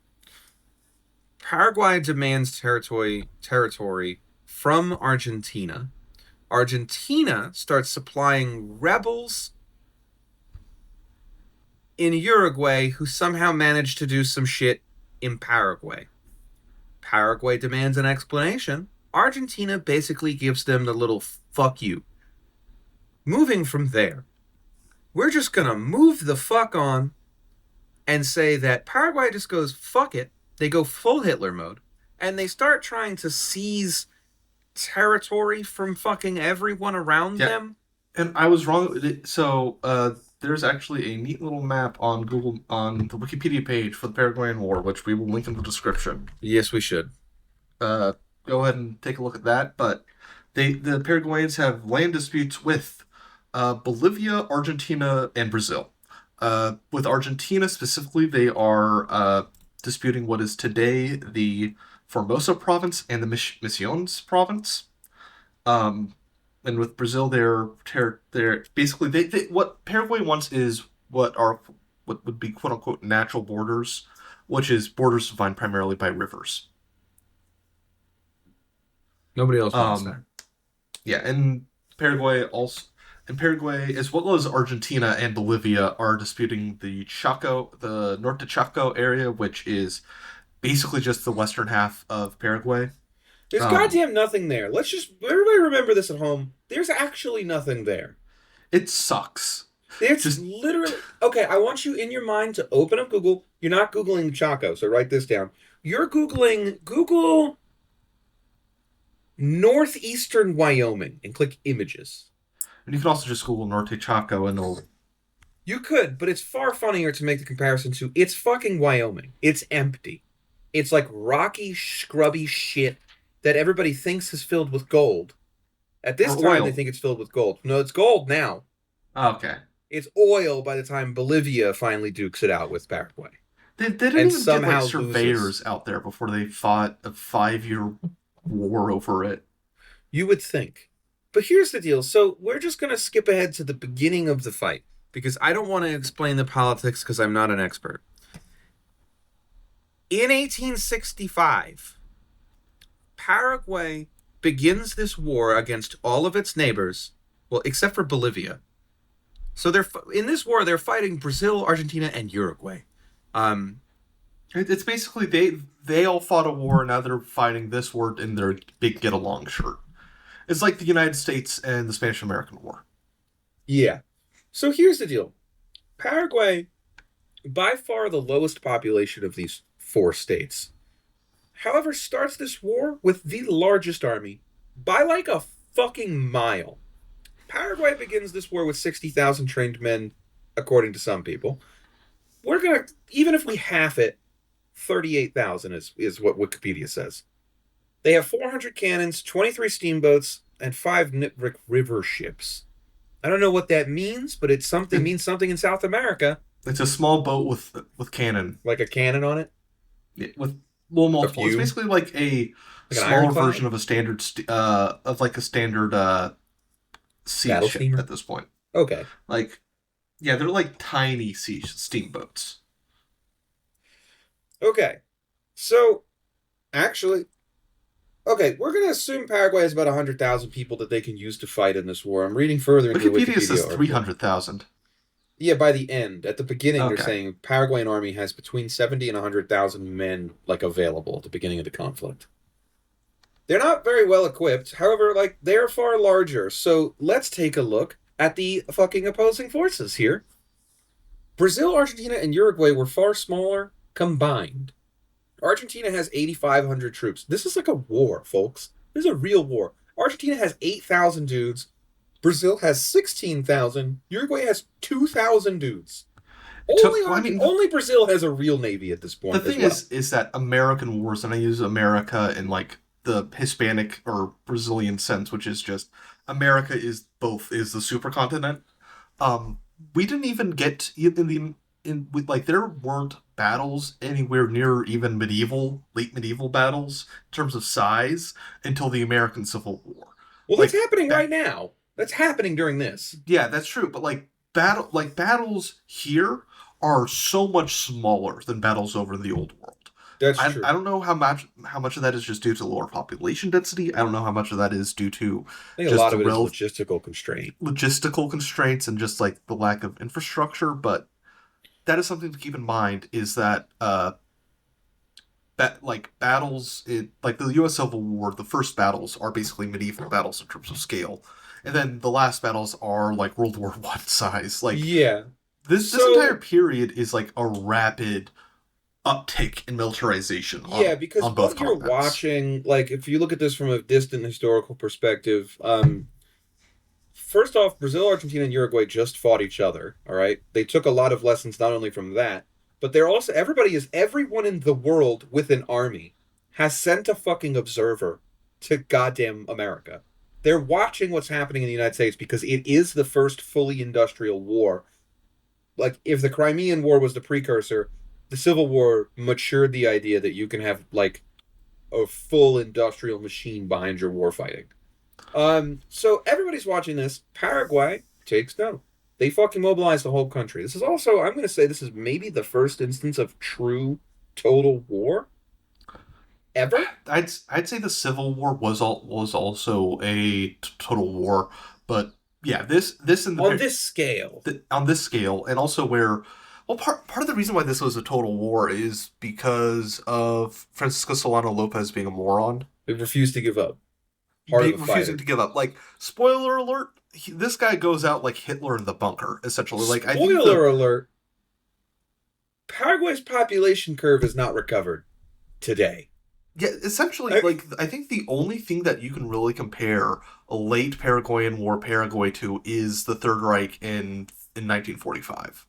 Paraguay demands territory from Argentina. Argentina starts supplying rebels in Uruguay who somehow managed to do some shit in Paraguay. Paraguay demands an explanation. Argentina basically gives them the little fuck you. Moving from there, we're just gonna move the fuck on and say that Paraguay just goes, fuck it. They go full Hitler mode, and they start trying to seize territory from fucking everyone around Yeah, them. and I was wrong. So there's actually a neat little map on Google on the Wikipedia page for the Paraguayan War, which we will link in the description. Yes, we should. Uh, Go ahead and take a look at that. But the Paraguayans have land disputes with Bolivia, Argentina, and Brazil. With Argentina specifically, they are disputing what is today the Formosa province and the Misiones province. Um, and with Brazil, they're basically what Paraguay wants is what would be quote unquote natural borders, which is borders defined primarily by rivers. Nobody else wants that. Um, yeah, and Paraguay as well as Argentina and Bolivia are disputing the Norte Chaco area, which is basically just the western half of Paraguay. There's Um, goddamn nothing there. Let's just everybody remember this at home. There's actually nothing there. it sucks. It's Just literally okay. I want you in your mind to open up Google. You're not Googling Chaco, so write this down. You're Googling Google northeastern Wyoming and click images. and you can also just Google Norte Chaco and it'll. You could, but it's far funnier to make the comparison to it's fucking Wyoming. It's empty. It's like rocky, scrubby shit that everybody thinks is filled with gold. At this Or time, oil. they think it's filled with gold. No, it's gold now. Oh, okay. It's oil by the time Bolivia finally dukes it out with Paraguay. They didn't And even get somehow like surveyors loses. out there before they fought a 5-year war over it. You would think. But here's the deal. So we're just going to skip ahead to the beginning of the fight because I don't want to explain the politics because I'm not an expert. In 1865, Paraguay begins this war against all of its neighbors, well, except for Bolivia. So they're in this war. They're fighting Brazil, Argentina, and Uruguay. It's basically they all fought a war and now they're fighting this war in their big get along shirt. It's like the United States and the Spanish American War. Yeah. So here's the deal. Paraguay, by far the lowest population of these four states, however, starts this war with the largest army by like a fucking mile. Paraguay begins this war with 60,000 trained men, according to some people. We're going to, even if we half it, 38,000 is what Wikipedia says. They have 400 cannons, 23 steamboats, and 5 river ships. I don't know what that means, but it's something means something in South America. It's a small boat with cannon. Like a cannon on it? With multiple. It's basically like a like smaller version of a standard sea battle ship steamer? at this point. Okay. Like, yeah, they're like tiny steamboats. Okay. So, actually, okay, we're going to assume Paraguay has about 100,000 people that they can use to fight in this war. I'm reading further into the Wikipedia says article. 300,000. Yeah, by the end. At the beginning, Okay. they're saying Paraguayan army has between 70 and 100,000 men, like, available at the beginning of the conflict. They're not very well equipped. However, like, they're far larger. So let's take a look at the fucking opposing forces here. Brazil, Argentina, and Uruguay were far smaller combined. Argentina has 8,500 troops. This is like a war, folks. This is a real war. Argentina has 8,000 dudes. Brazil has 16,000. Uruguay has 2,000 dudes. Only Brazil has a real navy at this point. The thing is that American wars, and I use America in like the Hispanic or Brazilian sense, which is just America is the supercontinent. We didn't even get there weren't battles anywhere near even late medieval battles in terms of size until the American Civil War. Well, that's happening right now. That's happening during this. Yeah, that's true. But battles here are so much smaller than battles over in the old world. That's true. I don't know how much of that is just due to lower population density. I don't know how much of that is due to I think a lot of it is logistical constraints and just like the lack of infrastructure. But that is something to keep in mind. Is that battles like the U.S. Civil War, the first battles are basically medieval battles in terms of scale, and then the last battles are like World War I size. Like yeah, this entire period is like a rapid uptick in militarization yeah, because on both what you're continents. watching, like, if you look at this from a distant historical perspective, first off, Brazil, Argentina, and Uruguay just fought each other. All right, they took a lot of lessons not only from that, but they're also everyone in the world with an army has sent a fucking observer to goddamn America. They're watching what's happening in the United States because it is the first fully industrial war. Like, if the Crimean War was the precursor, the Civil War matured the idea that you can have like a full industrial machine behind your war fighting. So everybody's watching this. Paraguay takes note. They fucking mobilize the whole country. This is also, I'm going to say, this is maybe the first instance of true total war ever. I'd say the Civil War was also a total war, but yeah, this in On this scale. on this scale, and also where, well, part of the reason why this was a total war is because of Francisco Solano Lopez being a moron. They refused to give up. Heart of a Refusing fighter. to give up. Like, spoiler alert, this guy goes out like Hitler in the bunker, essentially. Like, I think Spoiler alert. Paraguay's population curve is not recovered today. yeah, essentially, like, I think the only thing that you can really compare a late Paraguayan War Paraguay to is the Third Reich in 1945.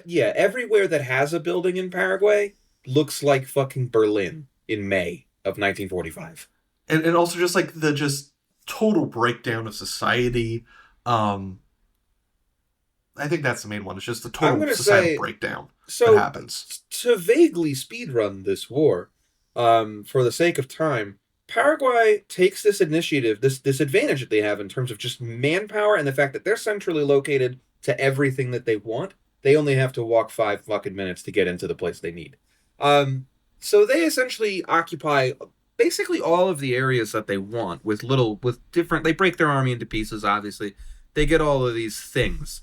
Yeah, everywhere that has a building in Paraguay looks like fucking Berlin in May of 1945. And also just like the just total breakdown of society. Um, I think that's the main one. It's just the total societal breakdown that happens. To vaguely speedrun this war, for the sake of time, Paraguay takes this initiative, this advantage that they have in terms of just manpower and the fact that they're centrally located to everything that they want. They only have to walk 5 fucking minutes to get into the place they need. So they essentially occupy basically all of the areas that they want with different. They break their army into pieces. Obviously, they get all of these things.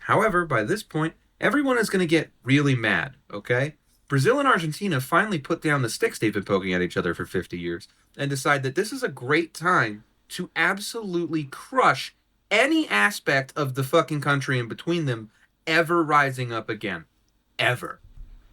However, by this point, everyone is going to get really mad. Okay, Brazil and Argentina finally put down the sticks they've been poking at each other for 50 years and decide that this is a great time to absolutely crush any aspect of the fucking country in between them ever rising up again. Ever.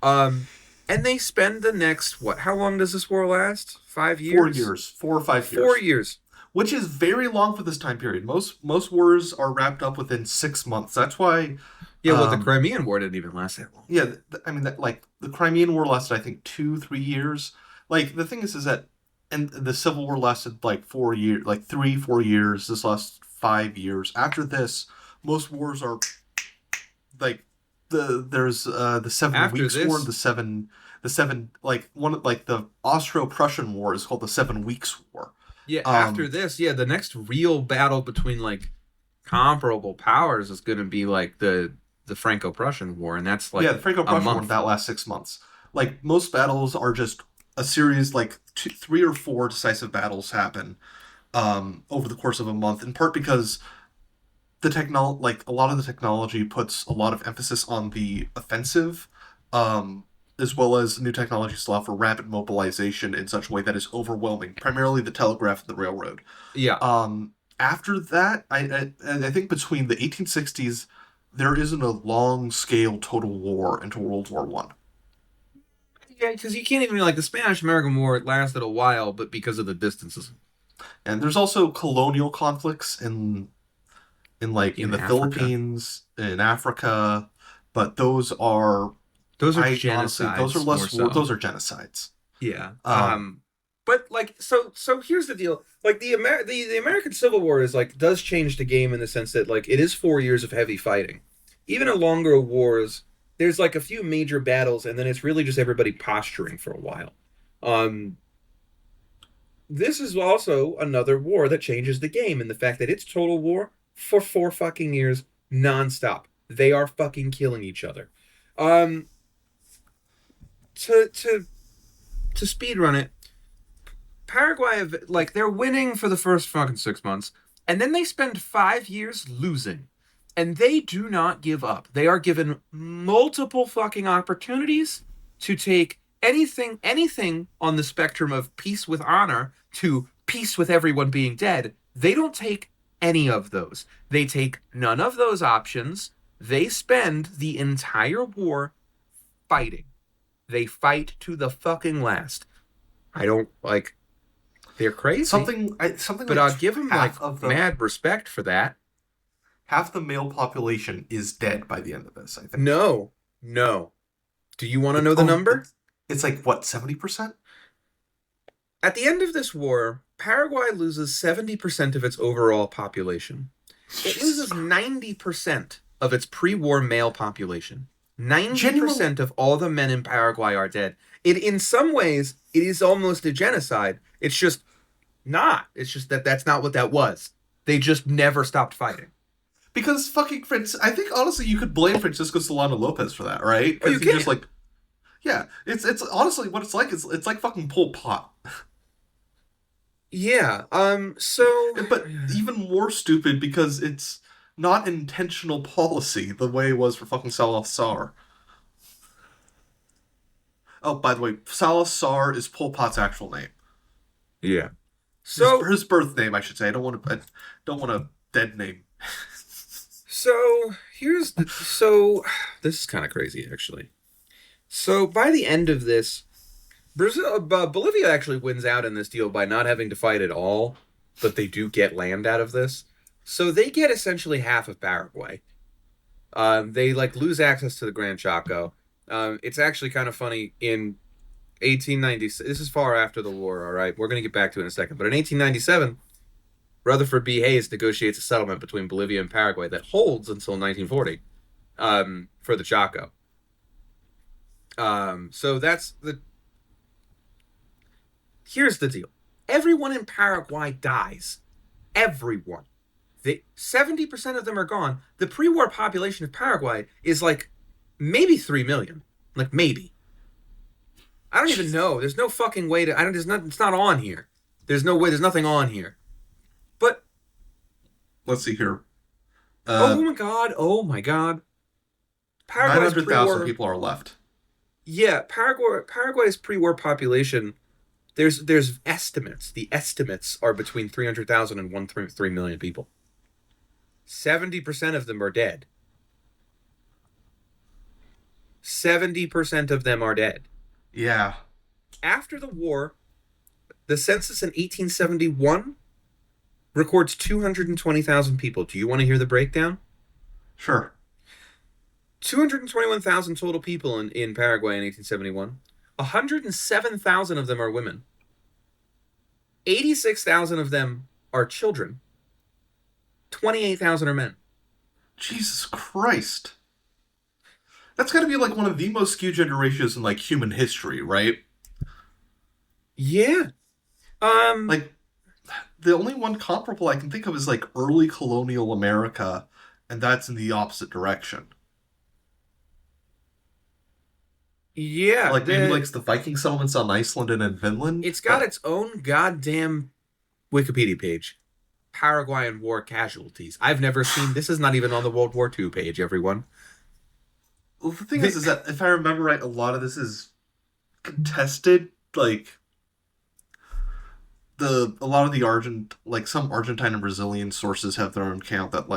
And they spend the next, what, how long does this war last? 5 years? 4 years. 4 or 5 years. 4 years. Which is very long for this time period. Most wars are wrapped up within 6 months. That's why... Yeah, well, the Crimean War didn't even last that long. Yeah, I mean, like, the Crimean War lasted, I think, 2-3 years. Like, the thing is that... And the Civil War lasted, like, 4 years... Like, 3-4 years. This lasts 5 years. After this, most wars are... Like... There's the 7 After Weeks this, War, the seven like one like the Austro-Prussian War is called the 7 Weeks War. Yeah, after this, yeah, the next real battle between like comparable powers is going to be like the Franco-Prussian War, and that's like the Franco-Prussian War that lasts 6 months. Like most battles are just a series, like 3 or 4 decisive battles happen over the course of a month, in part because like a lot of the technology puts a lot of emphasis on the offensive, as well as new technologies allow for rapid mobilization in such a way that is overwhelming, primarily the telegraph and the railroad. Yeah. After that, I think between the 1860s, there isn't a long-scale total war into World War One. Yeah, because you can't even, like, the Spanish-American War, it lasted a while, but because of the distances. And there's also colonial conflicts in the Africa. Philippines, in Africa, but those are genocides. Honestly, those are less so. those are genocides. Yeah. But like so here's the deal. Like the American Civil War is like does change the game in the sense that like it is 4 years of heavy fighting. Even in longer wars, there's like a few major battles and then it's really just everybody posturing for a while. This is also another war that changes the game in the fact that it's total war for 4 fucking years nonstop. They are fucking killing each other. To speedrun it, Paraguay, like, they're winning for the first fucking 6 months, and then they spend 5 years losing. And they do not give up. They are given multiple fucking opportunities to take anything on the spectrum of peace with honor to peace with everyone being dead. They don't take any of those. They take none of those options. They spend the entire war fighting. They fight to the fucking last. I don't like. They're crazy. Something but like I'll give them like mad respect for that. Half the male population is dead by the end of this, I think. No. Do you want to know the number? It's like, what, 70%? At the end of this war, Paraguay loses 70% of its overall population. It loses 90% of its pre-war male population. 90% of all the men in Paraguay are dead. In some ways, it is almost a genocide. It's just not. It's just that's not what that was. They just never stopped fighting. Because fucking I think honestly you could blame Francisco Solano Lopez for that, right? Because he's just like, yeah, it's honestly what it's like. It's like fucking Pol Pot. Yeah. But even more stupid because it's not intentional policy the way it was for fucking Salazar. Oh, by the way, Salazar is Pol Pot's actual name. Yeah. So his birth name, I should say. I don't want a dead name. So this is kind of crazy actually. So by the end of this, Bolivia actually wins out in this deal by not having to fight at all, but they do get land out of this. So they get essentially half of Paraguay. They lose access to the Gran Chaco. It's actually kind of funny in 1896. This is far after the war, all right? We're going to get back to it in a second. But in 1897, Rutherford B. Hayes negotiates a settlement between Bolivia and Paraguay that holds until 1940 for the Chaco. So here's the deal. Everyone in Paraguay dies. Everyone. 70% of them are gone. The pre-war population of Paraguay is maybe 3 million. Maybe. I don't even know. There's no fucking way to... it's not on here. There's no way. There's nothing on here. But... Let's see here. Oh my god. 900,000 people are left. Yeah, Paraguay's pre-war population... There's estimates. The estimates are between 300,000 and 1.3 million people. 70% of them are dead. 70% of them are dead. Yeah. After the war, the census in 1871 records 220,000 people. Do you want to hear the breakdown? Sure. 221,000 total people in Paraguay in 1871. 107,000 of them are women. 86,000 of them are children. 28,000 are men. Jesus Christ. That's got to be one of the most skewed gender ratios in human history, right? Yeah. The only one comparable I can think of is early colonial America, and that's in the opposite direction. Yeah. Maybe the Viking settlements on Iceland and in Finland. It's got its own goddamn Wikipedia page. Paraguayan war casualties. I've never seen... This is not even on the World War II page, everyone. Well, the thing is that if I remember right, a lot of this is contested. A lot of the some Argentine and Brazilian sources have their own account that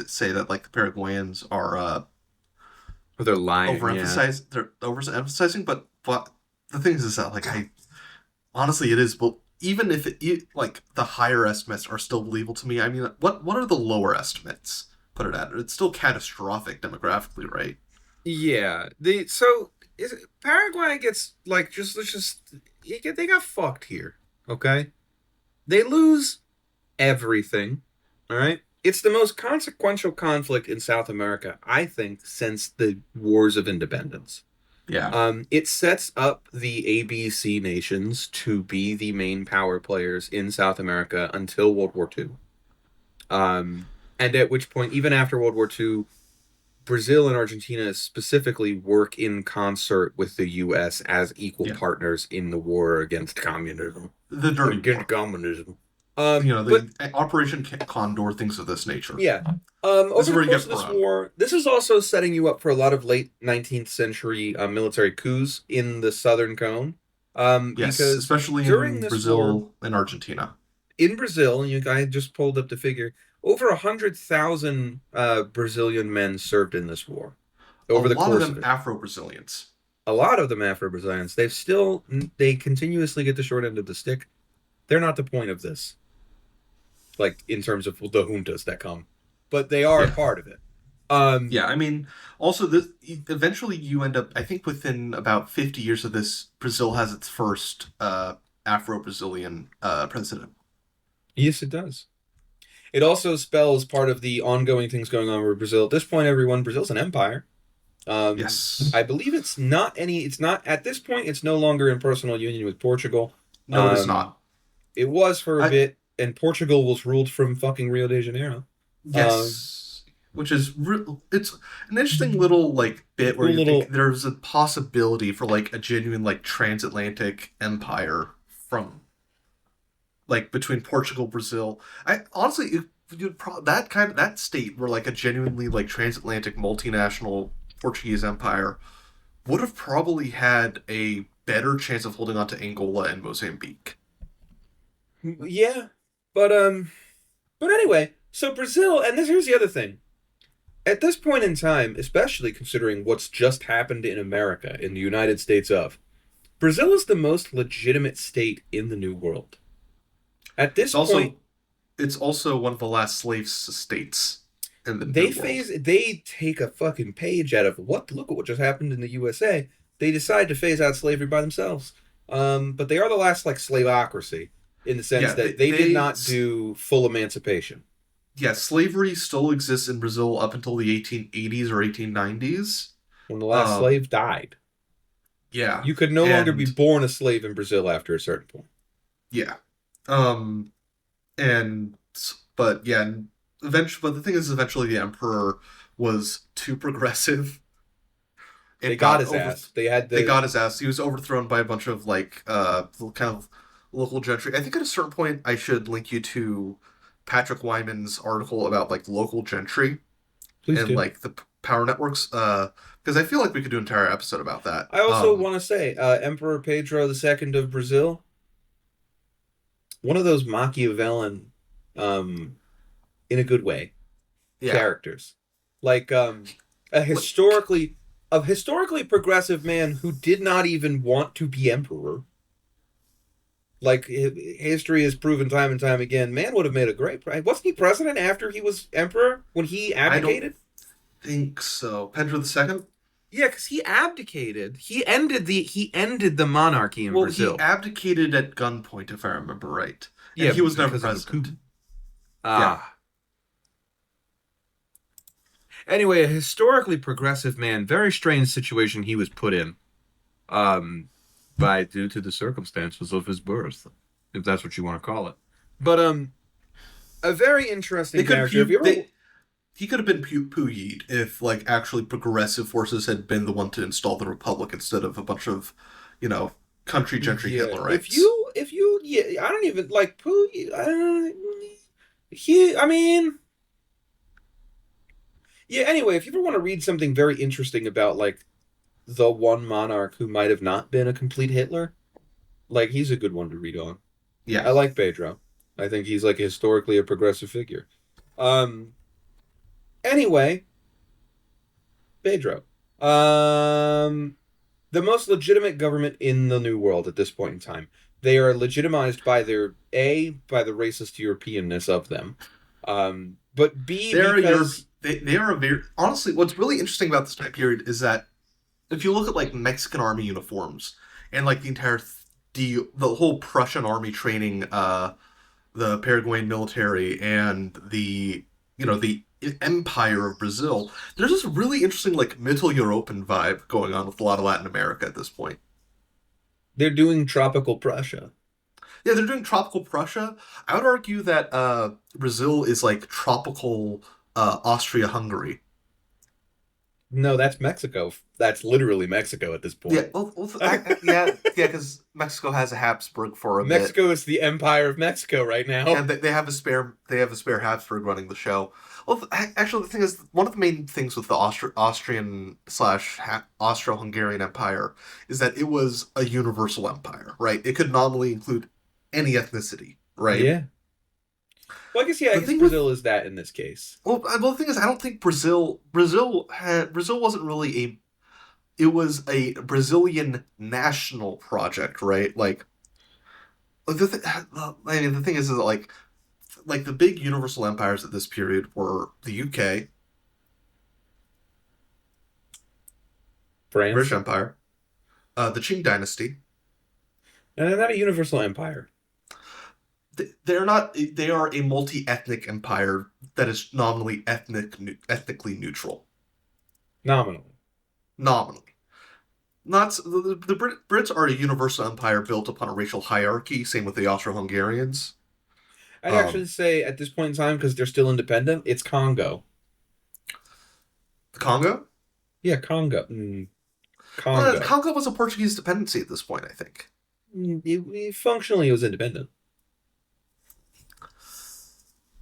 say that the Paraguayans are they're lying. Overemphasized. Yeah. They're overemphasizing, but the thing is that honestly, it is. But even if the higher estimates are still believable to me, I mean, what are the lower estimates? Put it at it's still catastrophic demographically, right? Yeah. Paraguay gets they got fucked here. Okay, they lose everything. All right. It's the most consequential conflict in South America, I think, since the Wars of Independence. Yeah. It sets up the ABC nations to be the main power players in South America until World War II. And at which point, even after World War II, Brazil and Argentina specifically work in concert with the U.S. as equal partners in the war against communism. The dirty against communism. Operation Condor, things of this nature. Yeah. Over the course of this war, this is also setting you up for a lot of late 19th century military coups in the Southern Cone. Yes, because especially in Brazil and Argentina. In Brazil, I just pulled up the figure, over 100,000 Brazilian men served in this war A over the lot of course them of it. Afro-Brazilians. A lot of them Afro-Brazilians. They continuously get the short end of the stick. They're not the point of this, like in terms of the juntas that come, but they are a Yeah. part of it. Yeah, I mean, also this eventually you end up. I think within about 50 years of this, Brazil has its first Afro-Brazilian president. Yes, it does. It also spells part of the ongoing things going on with Brazil. At this point, everyone, Brazil's an empire. Yes. I believe it's not, at this point, it's no longer in personal union with Portugal. No, it is Um, not. it was for a I bit, and Portugal was ruled from fucking Rio de Janeiro. Um, Yes, which is it's an interesting little like bit where cool you think little, there's a possibility for like a genuine like transatlantic empire from like between Portugal, Brazil. I honestly, if that kind of that state where like a genuinely like transatlantic multinational Portuguese empire would have probably had a better chance of holding on to Angola and Mozambique. yeah, but anyway, so Brazil, and here's the other thing. At this point in time, especially considering what's just happened in America, in the United States of, Brazil is the most legitimate state in the New World. At It's this point, also it's also one of the last slave states in the New World. they take a fucking page out of look at what just happened in the USA. They decide to phase out slavery by themselves. But they are the last like slaveocracy in the sense Yeah, that they did not do full emancipation. yeah, slavery still exists in Brazil up until the 1880s or 1890s. When the last Um, slave died, yeah, you could no longer be and born a slave in Brazil after a certain point. yeah, um, and but yeah, eventually, but the thing is, eventually the emperor was too progressive They and got got his over. ass. They had They the got his ass. He was overthrown by a bunch of like kind of local gentry. I think at a certain point I should link you to Patrick Wyman's article about like local gentry Please and do. like the power networks because I feel like we could do an entire episode about that. I also want to say, Emperor Pedro II of Brazil, one of those Machiavellian, um, in a good way, Yeah. characters, like a What historically progressive man who did not even want to be emperor. Like history has proven time and time again, man would have made a great. Wasn't he president after he was emperor when he I don't abdicated? think so. Pedro the Second? Yeah, because he abdicated. He ended the monarchy in Well, he Brazil. abdicated at gunpoint, if I remember right. And Yeah, he was never because of the coup. president. Yeah. Ah. Anyway, a historically progressive man, very strange situation he was put in, um, by due to the circumstances of his birth, if that's what you want to call it. But a very They interesting could character. Have you ever? he could have been Puyi'd if like actually progressive forces had been the one to install the republic instead of a bunch of, you know, country gentry Yeah. Hitlerites. Yeah, I don't even like Pooh. He, I mean, yeah. Anyway, if you ever want to read something very interesting about like the one monarch who might have not been a complete Hitler, like he's a good one to read on. Yeah. I like Pedro. I think he's like historically a progressive figure. Um. Anyway, Pedro. The most legitimate government in the New World at this point in time. They are legitimized by by the racist Europeanness of them, but B, They're because they are a very honestly. What's really interesting about this time period is that if you look at like Mexican army uniforms and like the entire the whole Prussian army training, the Paraguayan military and the the empire of Brazil, there's this really interesting like Mittel European vibe going on with a lot of Latin America at this point. they're doing tropical Prussia. Yeah, they're doing tropical Prussia. I would argue that Brazil is like tropical Austria-Hungary. No, that's Mexico. That's literally Mexico at this Yeah, point. yeah, yeah, because Mexico has a Habsburg for a bit, Mexico is the empire of Mexico right now. and they have a spare Habsburg running the show. Well, actually, the thing is, one of the main things with the Austrian slash Austro-Hungarian Empire is that it was a universal empire, right? It could nominally include any ethnicity, right? Yeah. Well, I guess yeah. I The guess thing with Brazil is that in this case. well, the thing is, I don't think Brazil wasn't really a. It was a Brazilian national project, right? I mean, the thing is that like the big universal empires at this period were the UK, British France, Empire, the Qing Dynasty. and they're not a universal empire. They're not. They are a multi-ethnic empire that is nominally ethnically neutral. Nominally. Nominally, not the Brits are a universal empire built upon a racial hierarchy. Same with the Austro-Hungarians. I'd actually Um, say at this point in time, because they're still independent, it's Congo. the Congo. Yeah, Congo. Congo. Congo was a Portuguese dependency at this point, I think. Functionally, it was independent.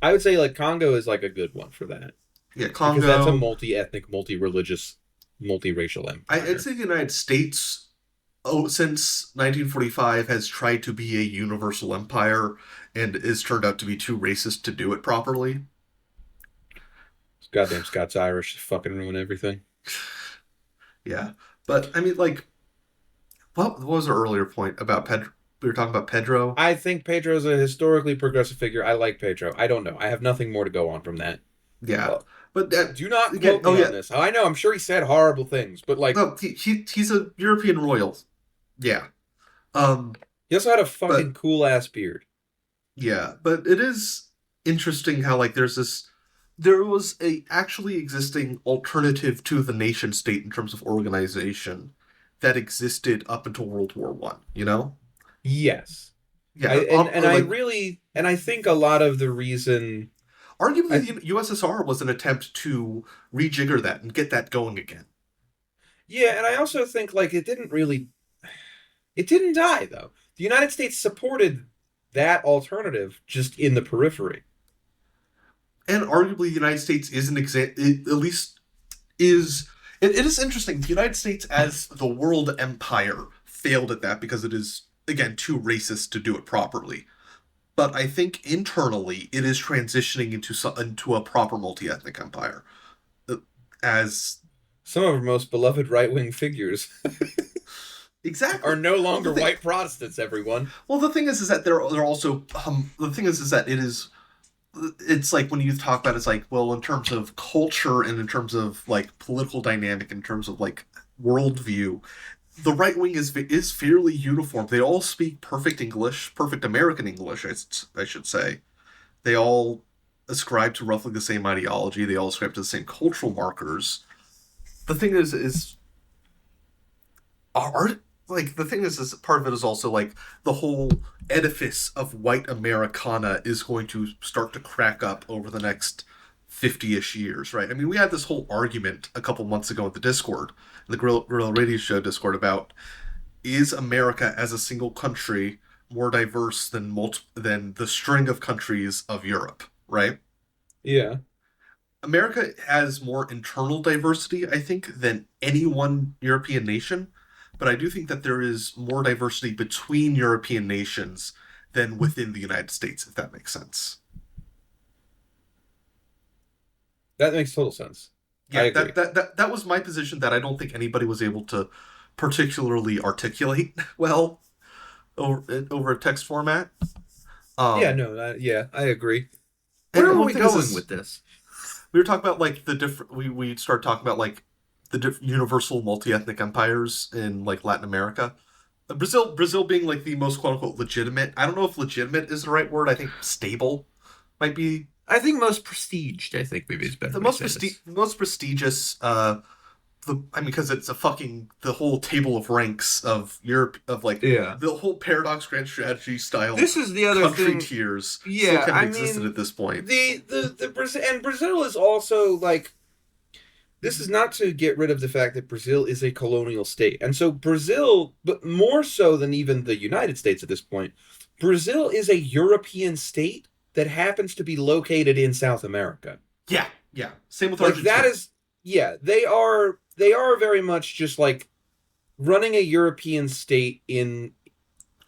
I would say like Congo is like a good one for that. Yeah, Because that's a Congo. multi-ethnic, multi-religious, multiracial I'd empire. say the United States, since 1945, has tried to be a universal empire and is turned out to be too racist to do it properly. Goddamn Scots Irish fucking ruin everything. Yeah, but I mean, like, what was our earlier point about Pedro? We were talking about Pedro. I think Pedro's a historically progressive figure. I like Pedro. I don't know. I have nothing more to go on from that. Yeah, Well, but do not again, quote oh me on yeah, this. I know. I'm sure he said horrible things, but like, no, he's a European royal. Yeah, um, he also had a fucking but cool ass beard. yeah, but it is interesting how like there was a actually existing alternative to the nation state in terms of organization that existed up until World War One. You know? Yes. I Yeah, and I like really and I think a lot of the reason arguably I the USSR was an attempt to rejigger that and get that going again. yeah, and I also think like it didn't die though. The United States supported that alternative just in the periphery. And arguably the United States is an example, at least is it is interesting. The United States as the world empire failed at that because it is again too racist to do it properly. But I think internally it is transitioning into a proper multi-ethnic empire. Uh, As Some of our most beloved right-wing figures exactly. are no Well, longer white Protestants, everyone. the thing is that they're also the thing is that it's like when you talk about it's like well in terms of culture and in terms of like political dynamic in terms of like worldview the right wing is fairly uniform. They all speak perfect English, perfect American English, I should say. They all ascribe to roughly the same ideology. They all ascribe to the same cultural markers. The thing is art. Like the thing is part of it is also like the whole edifice of white Americana is going to start to crack up over the next 50-ish years, right? I mean, we had this whole argument a couple months ago in the Discord, the Gorilla Radio Show Discord, about is America as a single country more diverse than the string of countries of Europe, right? Yeah. America has more internal diversity, I think, than any one European nation, but I do think that there is more diversity between European nations than within the United States, if that makes sense. That makes total sense. I Yeah, agree. that was my position that I don't think anybody was able to particularly articulate well over a text format. Yeah, Um, no, yeah, I agree. and Where are one we thing is going with this? we were talking about like the different we started talking about like the universal multi-ethnic empires in like Latin America. Brazil being like the most quote unquote legitimate. I don't know if legitimate is the right word. I think stable might be I think most prestiged, I think maybe is a better the way to say this. most prestigious. I mean, because it's a fucking the whole table of ranks of Europe of like Yeah. the whole paradox grand strategy style This is the other country thing. tiers still Yeah, kind of I existed mean at this point. the Brazil and Brazil is also like this is not to get rid of the fact that Brazil is a colonial state. And so Brazil, but more so than even the United States at this point, Brazil is a European state that happens to be located in South America. Yeah, yeah. Same with Like that Argentina. is yeah, they are very much just like running a European state in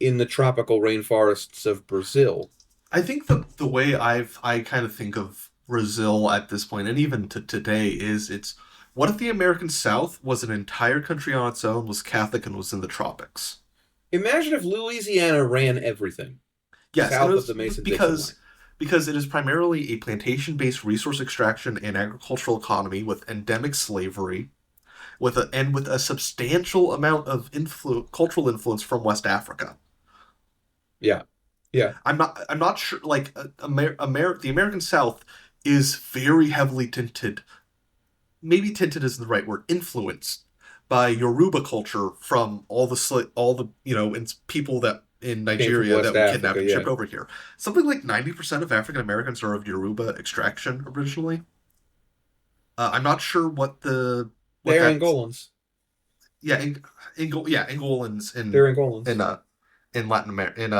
the tropical rainforests of Brazil. I think the way I kind of think of Brazil at this point, and even to today, is it's what if the American South was an entire country on its own, was Catholic, and was in the tropics? Imagine if Louisiana ran everything Yes, and it south of was the Mason-Dixon line. because it is primarily a plantation-based resource extraction and agricultural economy with endemic slavery, with a substantial amount of cultural influence from West Africa. Yeah, yeah. I'm not sure. Like the American South is very heavily tinted. Maybe tinted isn't the right word. Influenced by Yoruba culture from all the people that in Came from Nigeria West that we kidnapped Africa, and shipped yeah. over here. Something like 90% of African Americans are of Yoruba extraction originally. I'm not sure what They're that Angolans. yeah Angolans They're Angolans. in in Latin America in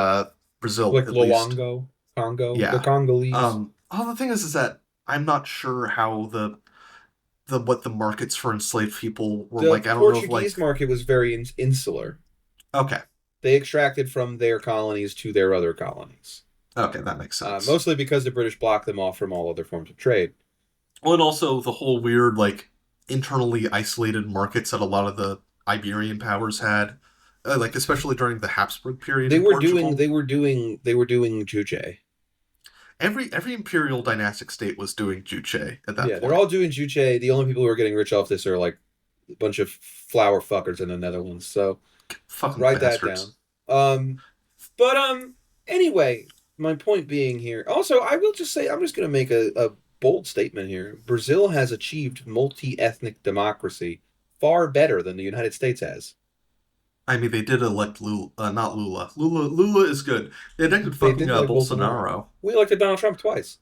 Brazil Like at least. Luongo, Congo. They're Yeah. Congolese. Oh, the thing is that I'm not sure how the what the markets for enslaved people were The like. I don't know if Portuguese like market was very insular. okay, They extracted from their colonies to their other colonies, okay, that makes sense. mostly because the British blocked them off from all other forms of trade. Well, and also the whole weird like internally isolated markets that a lot of the Iberian powers had, like especially during the Habsburg period They in were doing, Portugal. they were doing, they were doing juche. Every imperial dynastic state was doing juche at that Yeah, they're point. all doing juche. The only people who are getting rich off this are like a bunch of flower fuckers in the Netherlands. So Fucking write that down. bastards. Um, but anyway, my point being here. Also, I will just say I'm just going to make a bold statement here. Brazil has achieved multi-ethnic democracy far better than the United States has. I mean, they did elect Lula, not Lula. Lula is good. They elected They fucking did like Bolsonaro. Bolsonaro. We elected Donald Trump twice.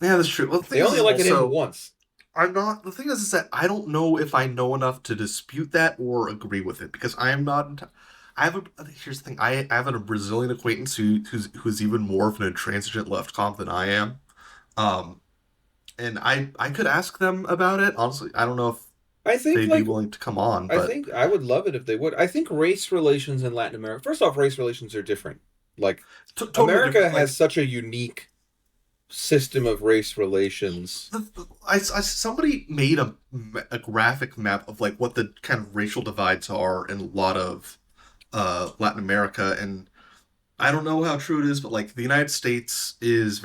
Yeah, that's true. Well, the thing They only is elected him also once. I'm not. The thing is that I don't know if I know enough to dispute that or agree with it because I am not. I have a. Here's the thing. I have a Brazilian acquaintance who's even more of an intransigent left comp than I am. Um, and I could ask them about it. Honestly, I don't know if I think they'd be like willing to come on, I but think I would love it if they would. I think race relations in Latin America. First off, race relations are different. Like totally America different. has Like such a unique system of race relations. somebody made a graphic map of like what the kind of racial divides are in a lot of Latin America, and I don't know how true it is, but like the United States is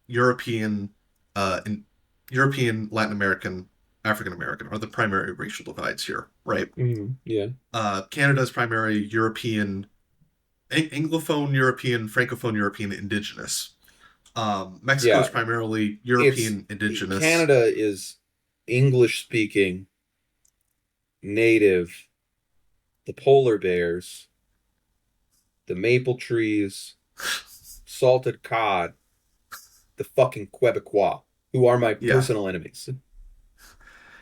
European, in European, Latin American, African American are the primary racial divides here, right? Yeah. Canada's primary European, Anglophone European, Francophone European, Indigenous. Mexico's Yeah. primarily It's European Indigenous. Canada is English speaking, native, the polar bears, the maple trees, salted cod, the fucking Quebecois, who are my Yeah, personal enemies.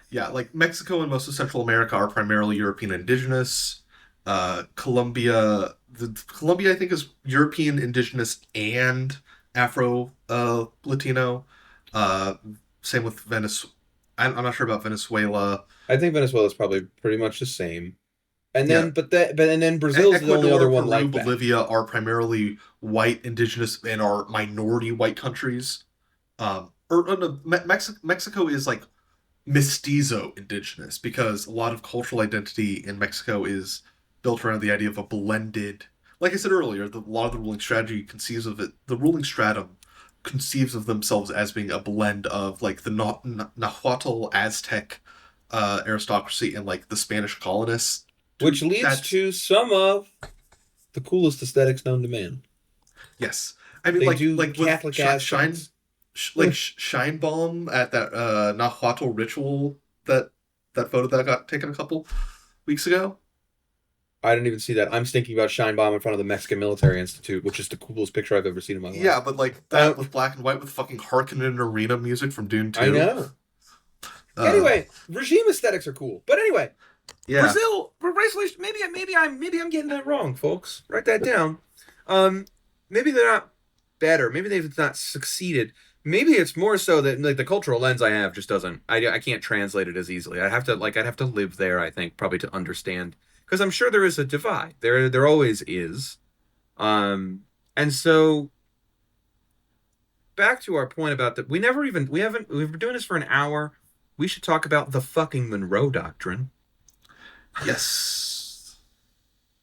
yeah. Like Mexico and most of Central America are primarily European Indigenous. Colombia, I think, is European Indigenous and Afro Latino. Uh, Same with Venice. I'm not sure about Venezuela. I think Venezuela is probably pretty much the same. And Yeah, then, and then Brazil's the only other Ecuador, one Peru, like that. Bolivia are primarily white, indigenous, and are minority white countries. No, Mexico is like mestizo indigenous because a lot of cultural identity in Mexico is built around the idea of a blended. Like I said earlier, a lot of the ruling strategy conceives of it. The ruling stratum conceives of themselves as being a blend of like the Nahuatl Aztec aristocracy and like the Spanish colonists. Which leads That's to some of the coolest aesthetics known to man. yes. I mean, They do like with Catholic Aztecs. Shine Bomb at that Nahuatl ritual that photo that got taken a couple weeks ago. I didn't even see that. I'm thinking about Shine Bomb in front of the Mexican Military Institute, which is the coolest picture I've ever seen in my life. Yeah, but like Uh, that with black and white with fucking Harkonnen arena music from Dune I 2. know. Uh, Anyway, regime aesthetics are cool. But anyway, yeah. Brazil, race relations. Maybe I'm getting that wrong, folks. Write that down. Um, maybe they're not better. Maybe they've not succeeded. Maybe it's more so that like the cultural lens I have just doesn't. I can't translate it as easily. I'd have to live there. I think probably to understand because I'm sure there is a divide. There always is. And so back to our point about that, we've been doing this for an hour. We should talk about the fucking Monroe Doctrine. Yes.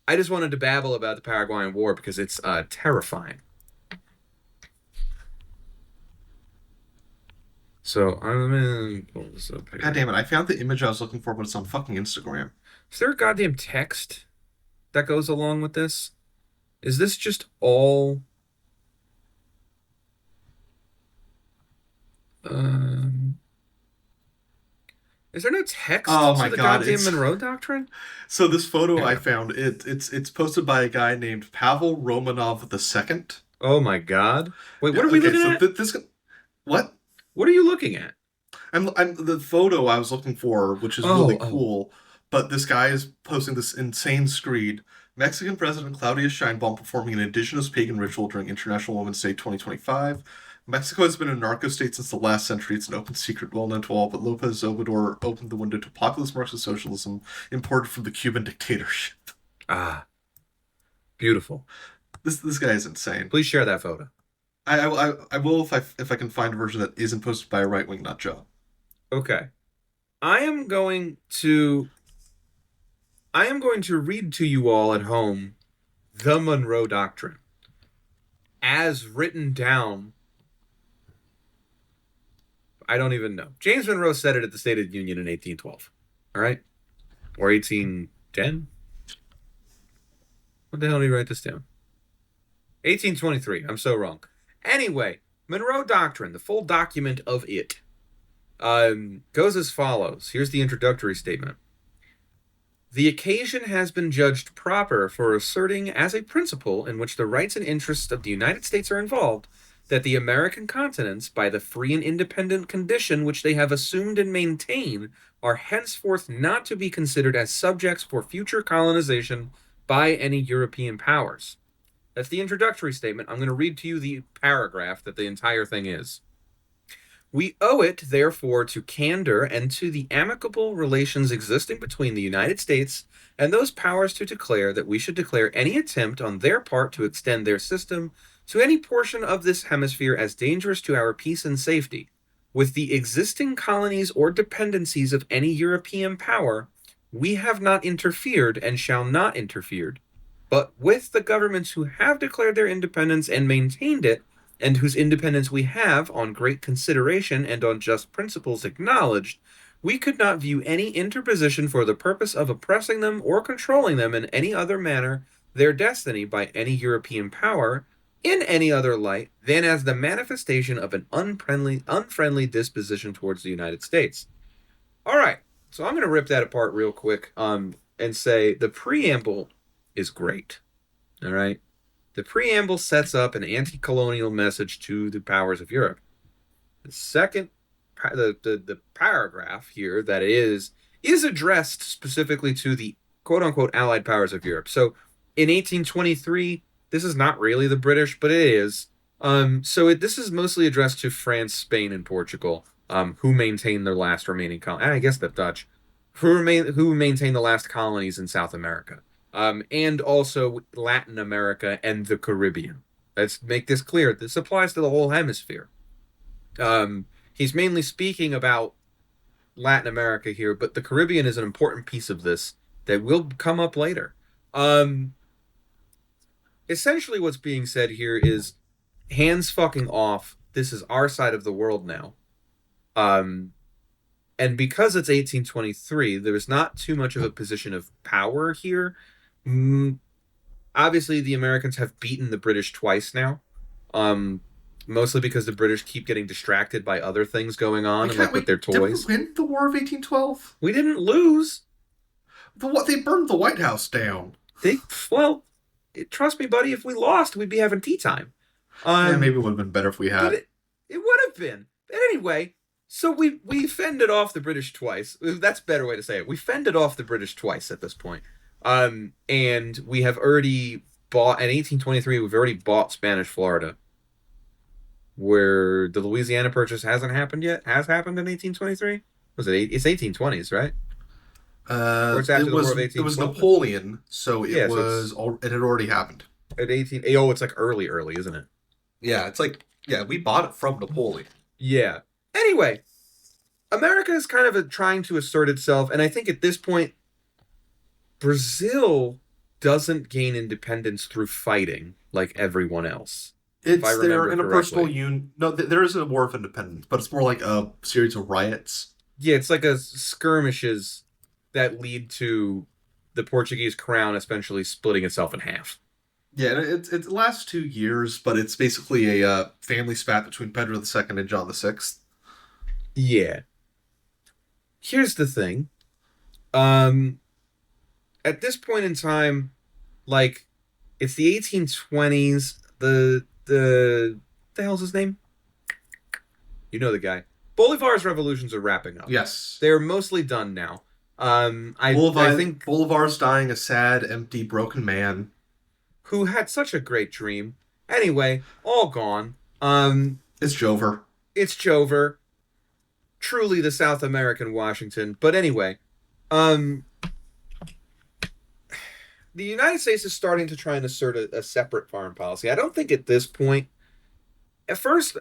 I just wanted to babble about the Paraguayan War because it's terrifying. So I'm gonna pull this up here. God damn it! I found the image I was looking for, but it's on fucking Instagram. Is there a goddamn text that goes along with this? Is this just all? Is there no text to the goddamn Monroe Doctrine? So this photo I found, it's posted by a guy named Pavel Romanov II. Oh my god! Wait, what are we looking at? What? What are you looking at? I'm the photo I was looking for, which is really cool. But this guy is posting this insane screed. Mexican President Claudia Sheinbaum performing an indigenous pagan ritual during International Women's Day 2025. Mexico has been a narco state since the last century. It's an open secret well known to all, but Lopez Obrador opened the window to populist Marxist socialism imported from the Cuban dictatorship. Ah, beautiful. This guy is insane. Please share that photo. I will if I can find a version that isn't posted by a right wing nut job. Okay. I am going to read to you all at home the Monroe Doctrine as written down. I don't even know. James Monroe said it at the State of the Union in 1812. All right? Or 1810? What the hell did he write this down? 1823. I'm so wrong. Anyway, Monroe Doctrine, the full document of it, goes as follows. Here's the introductory statement. The occasion has been judged proper for asserting as a principle in which the rights and interests of the United States are involved, that the American continents, by the free and independent condition which they have assumed and maintain, are henceforth not to be considered as subjects for future colonization by any European powers. That's the introductory statement. I'm going to read to you the paragraph that the entire thing is. We owe it, therefore, to candor and to the amicable relations existing between the United States and those powers to declare that we should declare any attempt on their part to extend their system to any portion of this hemisphere as dangerous to our peace and safety, with the existing colonies or dependencies of any European power, we have not interfered and shall not interfere, but with the governments who have declared their independence and maintained it, and whose independence we have, on great consideration and on just principles acknowledged, we could not view any interposition for the purpose of oppressing them or controlling them in any other manner, their destiny by any European power, in any other light than as the manifestation of an unfriendly disposition towards the United States. All right, so I'm going to rip that apart real quick and say the preamble is great. All right. The preamble sets up an anti-colonial message to the powers of Europe. The second, the paragraph here that is addressed specifically to the quote-unquote allied powers of Europe. So in 1823, this is not really the British, but it is. This is mostly addressed to France, Spain, and Portugal, who maintain their last remaining colonies. I guess the Dutch, who maintain the last colonies in South America. And also Latin America and the Caribbean. Let's make this clear. This applies to the whole hemisphere. He's mainly speaking about Latin America here, but the Caribbean is an important piece of this that will come up later. Essentially what's being said here is hands fucking off. This is our side of the world now. And because it's 1823, there's not too much of a position of power here. Obviously, the Americans have beaten the British twice now, mostly because the British keep getting distracted by other things going on, with their toys. Did we win the War of 1812? We didn't lose. They burned the White House down. Trust me, buddy. If we lost, we'd be having tea time. Maybe it would have been better if we had. It would have been. But anyway, so we fended off the British twice. That's a better way to say it. We fended off the British twice at this point. And we have already bought, in 1823, we've already bought Spanish Florida. Where the Louisiana Purchase hasn't happened yet. Has happened in 1823? Was it? It's 1820s, right? It was Napoleon, so it had already happened. At 18, oh, it's like early, isn't it? Yeah, it's like, yeah, we bought it from Napoleon. Yeah. Anyway, America is kind of trying to assert itself, and I think at this point, Brazil doesn't gain independence through fighting like everyone else, if I It's their remember interpersonal correctly. union. No, there is a war of independence, but it's more like a series of riots. Yeah, it's like a skirmishes that lead to the Portuguese crown essentially splitting itself in half. Yeah, and it lasts 2 years, but it's basically a family spat between Pedro II and John VI. Yeah. Here's the thing. Um, at this point in time, like it's the 1820s. The hell's his name? You know the guy. Bolivar's revolutions are wrapping up. Yes. They're mostly done now. I think Bolivar's dying a sad, empty, broken man. who had such a great dream. Anyway, all gone. It's Jover. It's Jover. Truly the South American Washington. But anyway, um, the United States is starting to try and assert a separate foreign policy. I don't think at this point, at this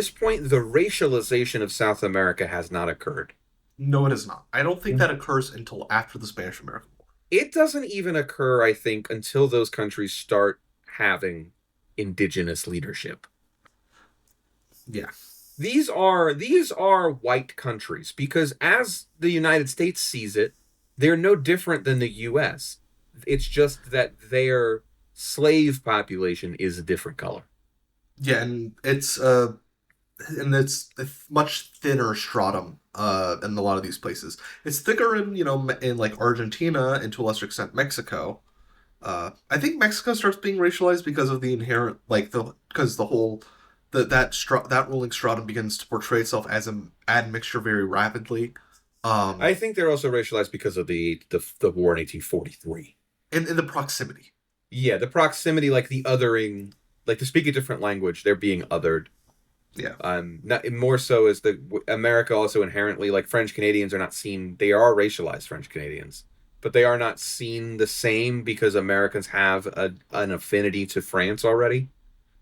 point, the racialization of South America has not occurred. No, it is not. I don't think that occurs until after the Spanish-American War. It doesn't even occur, I think, until those countries start having indigenous leadership. Yeah. These are white countries because as the United States sees it, they're no different than the US. It's just that their slave population is a different color. Yeah, and it's a much thinner stratum in a lot of these places. It's thicker in like Argentina and to a lesser extent Mexico. I think Mexico starts being racialized because of the inherent because the whole that ruling stratum begins to portray itself as an admixture very rapidly. I think they're also racialized because of the war in 1843. In the proximity. Yeah, the proximity, like the othering, like to speak a different language, they're being othered. Yeah. Not more so as the America also inherently, like French Canadians are not seen. They are racialized French Canadians, but they are not seen the same because Americans have an affinity to France already.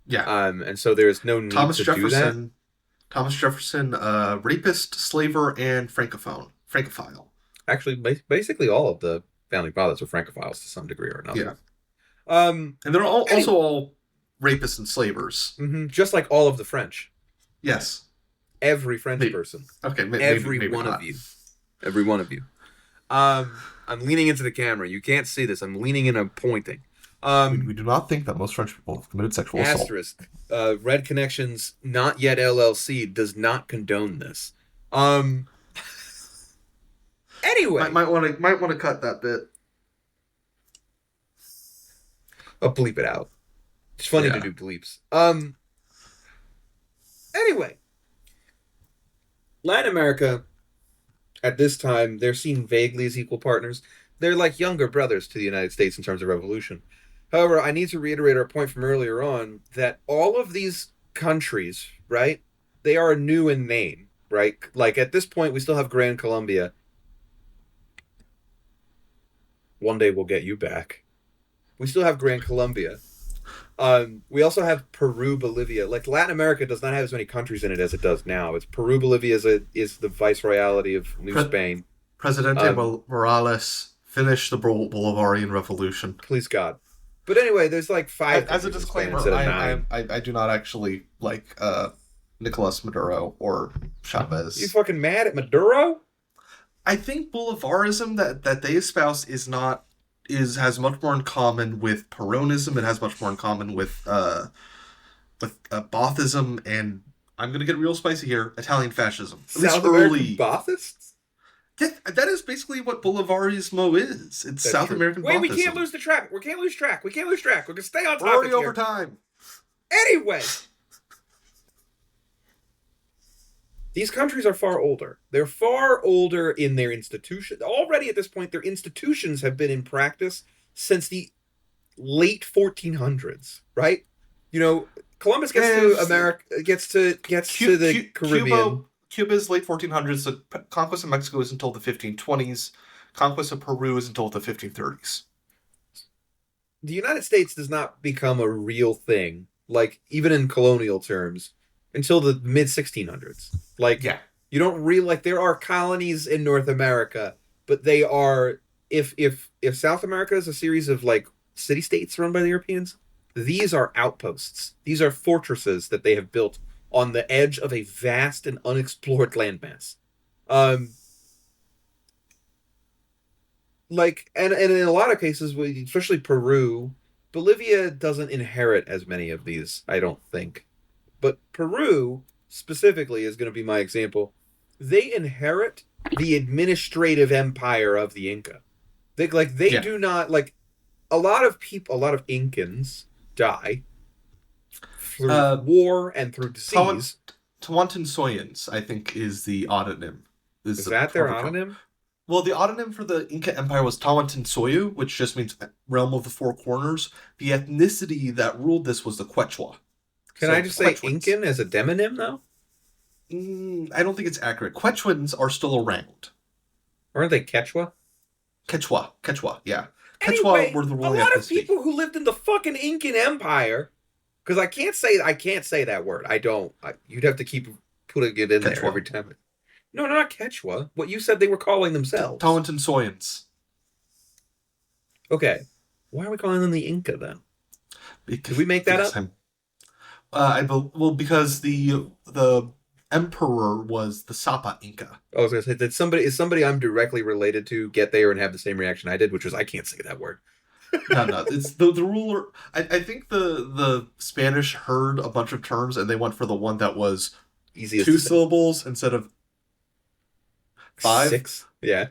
Yeah. And so there's no need Thomas to Jefferson, do that. Thomas Jefferson, rapist, slaver, and francophile. Actually, basically all of the founding fathers were Francophiles to some degree or another. Yeah. And they're also all rapists and slavers. Just like all of the French. Yes. Every French person. Okay, maybe one not. of you. Every one of you. I'm leaning into the camera. You can't see this. I'm leaning in and pointing. We do not think that most French people have committed sexual assault. Red Connections, not yet LLC, does not condone this. Anyway, might want to cut that bit. I'll bleep it out. It's funny to do bleeps. Anyway, Latin America, at this time, they're seen vaguely as equal partners. They're like younger brothers to the United States in terms of revolution. However, I need to reiterate our point from earlier on that all of these countries, right, they are new in name, right? Like at this point, we still have Gran Colombia. One day we'll get you back. We still have Gran Colombia. We also have Peru, Bolivia. Like Latin America does not have as many countries in it as it does now. It's Peru, Bolivia is the viceroyalty of New Spain. Presidente Morales finished the Bolivarian Revolution. Please God. But anyway, there's like 5. As a disclaimer, I do not actually like Nicolas Maduro or Chavez. You fucking mad at Maduro? I think Bolivarism that they espouse has much more in common with Peronism. It has much more in common with Baathism, and I'm gonna get real spicy here. Italian fascism. South American Baathists. Yeah, that is basically what Bolivarismo is. It's South American Baathism. Wait, we can't lose the track. We can't lose track. We're gonna stay on topic. We're already over time. Anyway. These countries are far older. They're far older in their institution. Already at this point, their institutions have been in practice since the late 1400s, right? You know, Columbus gets to America, gets to the Caribbean. Cuba's late 1400s. The conquest of Mexico is until the 1520s. Conquest of Peru is until the 1530s. the United States does not become a real thing, like even in colonial terms, until the mid 1600s. Like Yeah. you don't really like there are colonies in North America, but they are if South America is a series of like city states run by the Europeans, these are outposts. These are fortresses that they have built on the edge of a vast and unexplored landmass. Um, like and in a lot of cases, especially Peru, Bolivia doesn't inherit as many of these, I don't think. But Peru specifically is going to be my example. They inherit the administrative empire of the Inca. They Yeah. do not like a lot of Incans die through Uh, war and through Tawant- disease. Tawantinsoyans, I think, is the autonym. Is Is the that their proper term. autonym? Well, the autonym for the Inca Empire was Tawantinsuyu, which just means realm of the four corners. The ethnicity that ruled this was the Quechua. Can I So just say Quechuans. Incan as a demonym though? I don't think it's accurate. Quechuans are still around. Aren't they Quechua? Quechua, yeah. Quechua Anyway, were the a ruling lot of ethnicity. people who lived in the fucking Incan Empire, because I can't say that word. I don't. You'd have to keep putting it in there Quechua. every time. No, not Quechua. What you said they were calling themselves. Tawantinsoyans. Okay, why are we calling them the Inca then? Did we make that up? Because the emperor was the Sapa Inca. I was gonna say, is somebody I'm directly related to get there and have the same reaction I did, which was I can't say that word. No, it's the ruler. I think the Spanish heard a bunch of terms and they went for the one that was Easiest two to say. syllables instead of five. 6. Yeah.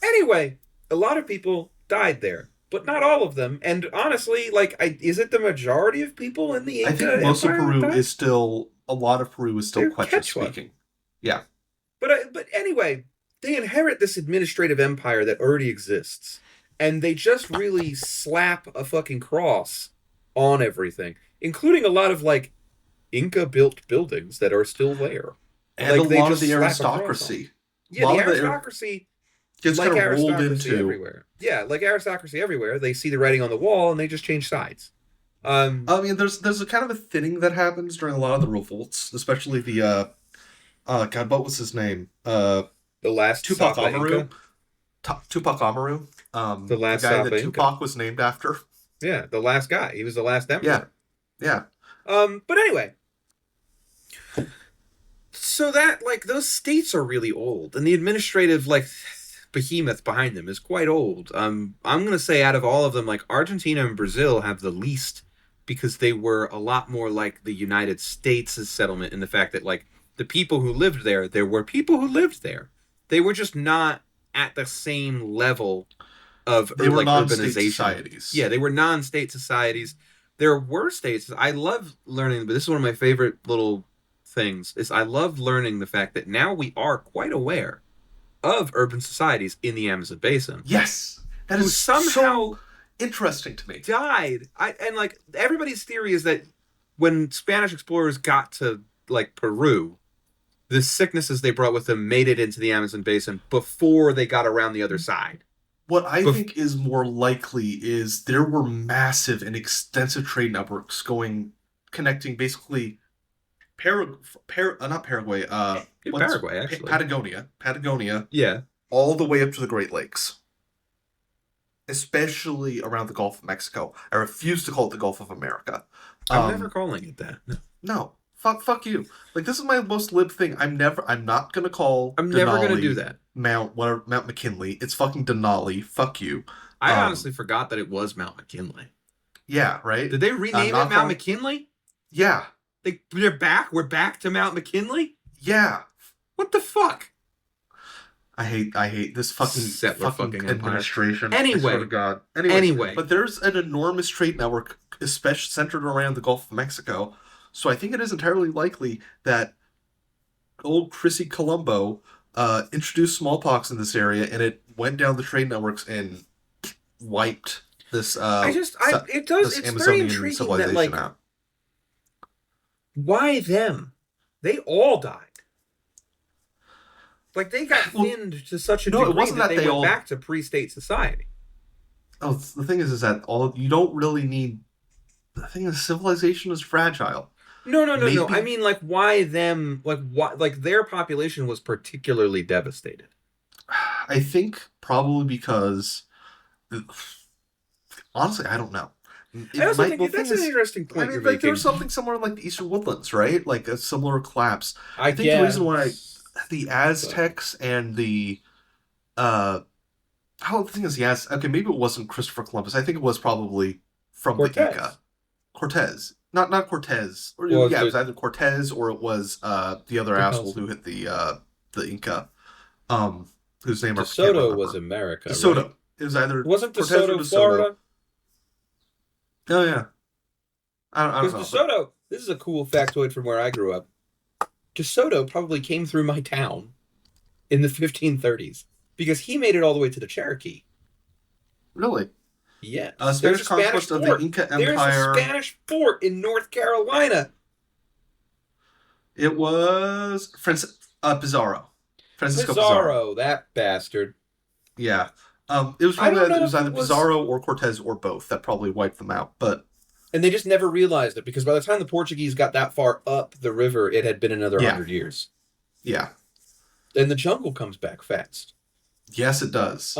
Anyway, a lot of people died there, but not all of them. And honestly, is it the majority of people in the I Inca think most of Empire Peru died? is still a lot of Peru is still They're Quechua Quechua. speaking. Yeah, But anyway, they inherit this administrative empire that already exists, and they just really slap a fucking cross on everything, including a lot of like Inca built buildings that are still there. and a Like they lot of just the slap a cross on. aristocracy. A Yeah, lot the of the aristocracy, gets like kind of rolled aristocracy into. everywhere. Yeah, like aristocracy everywhere. They see the writing on the wall and they just change sides. I mean, there's a kind of a thinning that happens during a lot of the revolts, especially the God, what was his name? The last Tupac Sapa Amaru. Inca, Tupac Amaru. the The last guy Sapa that Inca. Tupac was named after. Yeah, the last guy. He was the last Yeah, emperor. yeah. But anyway, so that like those states are really old, and the administrative like behemoth behind them is quite old. I'm gonna say out of all of them, like Argentina and Brazil have the least because they were a lot more like the United States' settlement in the fact that like the people who lived there, there were people who lived there. They were just not at the same level of They were like non-state urbanization. societies. Yeah, they were non-state societies. There were states. I love learning, but this is one of my favorite little things. Is I love learning the fact that now we are quite aware of urban societies in the Amazon basin. Yes, that Who is somehow so interesting to me. died. And like everybody's theory is that when Spanish explorers got to like Peru, the sicknesses they brought with them made it into the Amazon basin before they got around the other side. What I think is more likely is there were massive and extensive trade networks connecting basically not Paraguay, Paraguay, actually. Patagonia, Yeah. all the way up to the Great Lakes, especially around the Gulf of Mexico. I refuse to call it the Gulf of America. I'm never calling it that. No, fuck you. Like this is my most lib thing. I'm not gonna call. I'm never gonna do that. Mount McKinley. It's fucking Denali. Fuck you. I honestly forgot that it was Mount McKinley. Yeah, right. Did they rename it Mount McKinley? Yeah. They're back. We're back to Mount McKinley. Yeah. What the fuck? I hate this fucking administration. Anyway, I swear to God. Anyway, but there's an enormous trade network, especially centered around the Gulf of Mexico. So I think it is entirely likely that old Chrissy Colombo introduced smallpox in this area, and it went down the trade networks and wiped this. It's very intriguing that like, out. Why them? They all died. Like they got thinned to such a degree it wasn't that that they went back to pre-state society. Oh, the thing is that all you don't really need. The thing is, civilization is fragile. No. I Maybe mean, like, why them? Like, why? Like, their population was particularly devastated. I think probably because honestly, I don't know. I It also might. think Well, the thing that's an is, interesting I point you're mean, like there's making. something similar in like the Eastern Woodlands, right? Like a similar collapse. I I think the reason why guess, the but Aztecs and the uh, how the thing is, yes, okay, maybe it wasn't Christopher Columbus. I think it was probably from the Inca, Cortez Cortez, not Cortez, or was yeah, it was the either Cortez or it was the other asshole compulsion. who hit the Inca, um, whose name I can't DeSoto was remember. America, right? DeSoto. It was either Wasn't Cortez or DeSoto DeSoto. Florida? Oh yeah, I don't Because know, but DeSoto, this is a cool factoid from where I grew up. DeSoto probably came through my town in the 1530s because he made it all the way to the Cherokee. really, Yes, there's Spanish a Spanish conquest of the fort. Inca There's a Empire. Spanish fort in North Carolina. It was Pizarro, Francisco Pizarro. Pizarro, that bastard. Yeah. It was I probably don't it know was if it either was, Pizarro or Cortez or both that probably wiped them out. But and they just never realized it because by the time the Portuguese got that far up the river, it had been another yeah, 100 years. yeah, And the jungle comes back fast. yes, it does.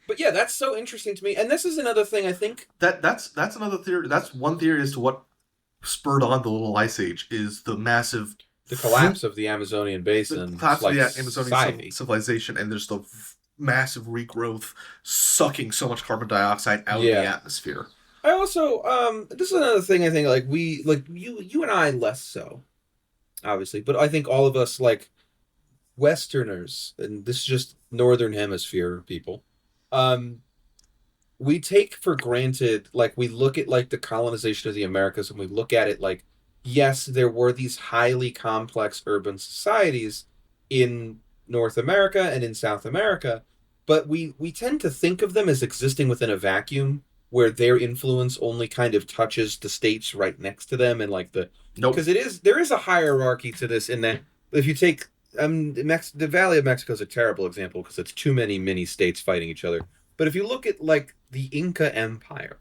But yeah, that's so interesting to me. And this is another thing I think That's another theory. That's one theory as to what spurred on the Little Ice Age is the massive the collapse of the Amazonian the basin, collapse of like the Amazonian society. civilization, and there's the massive regrowth sucking so much carbon dioxide out of the Yeah. atmosphere. I also this is another thing I think like we like you and I less so, obviously, but I think all of us like Westerners, and this is just Northern Hemisphere people, um, we take for granted, like we look at like the colonization of the Americas and we look at it like, yes, there were these highly complex urban societies in North America and in South America, but we tend to think of them as existing within a vacuum where their influence only kind of touches the states right next to them and like the Nope. because there is a hierarchy to this in that if you take the Valley of Mexico is a terrible example because it's too many mini states fighting each other. But if you look at like the Inca Empire,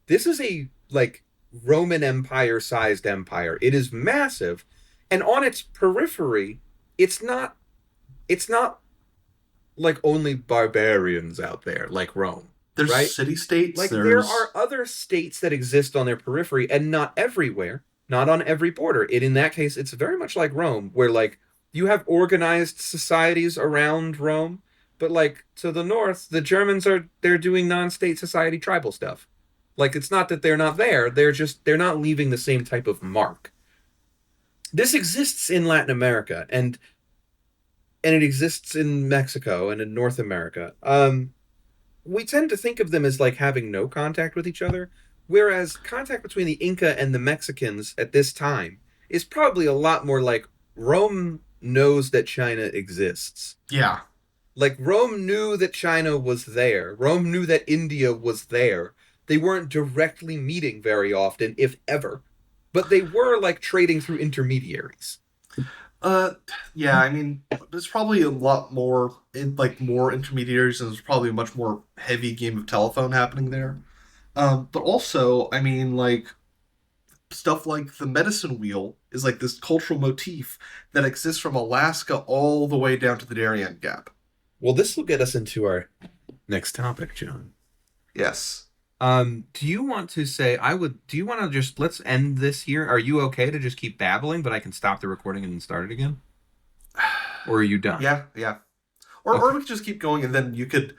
this is a like Roman Empire sized empire. It is massive, and on its periphery, it's not it's not like only barbarians out there like Rome, There's right? city states. Like there There's are other states that exist on their periphery and not everywhere, not on every border. In that case, it's very much like Rome, where like you have organized societies around Rome, but like to the north, the Germans they're doing non-state society tribal stuff. Like it's not that they're not there, they're not leaving the same type of mark. This exists in Latin America and it exists in Mexico and in North America. We tend to think of them as like having no contact with each other, whereas contact between the Inca and the Mexicans at this time is probably a lot more like Rome knows that China exists. yeah. Like Rome knew that China was there. Rome knew that India was there. They weren't directly meeting very often, if ever, but they were like trading through intermediaries. Uh, yeah, I mean, there's probably a lot more, like more intermediaries, and there's probably a much more heavy game of telephone happening there. But also, I mean, like stuff like the medicine wheel is like this cultural motif that exists from Alaska all the way down to the Darien Gap. Well, this will get us into our next topic, John. Yes. Do you want to say do you want to just let's end this here? Are you okay to just keep babbling, but I can stop the recording and start it again? Or are you done? Yeah, yeah. Okay. Or we could just keep going, and then you could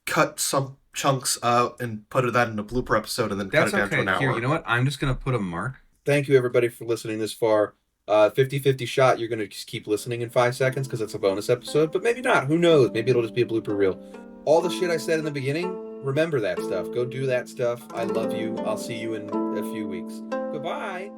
cut some chunks out and put that in a blooper episode, and then cut That's it down okay. to an hour. Here, you know what? I'm just going to put a mark. Thank you, everybody, for listening this far. 50-50 shot, you're going to just keep listening in 5 seconds because it's a bonus episode, but maybe not. Who knows? Maybe it'll just be a blooper reel. All the shit I said in the beginning, remember that stuff. Go do that stuff. I love you. I'll see you in a few weeks. Goodbye.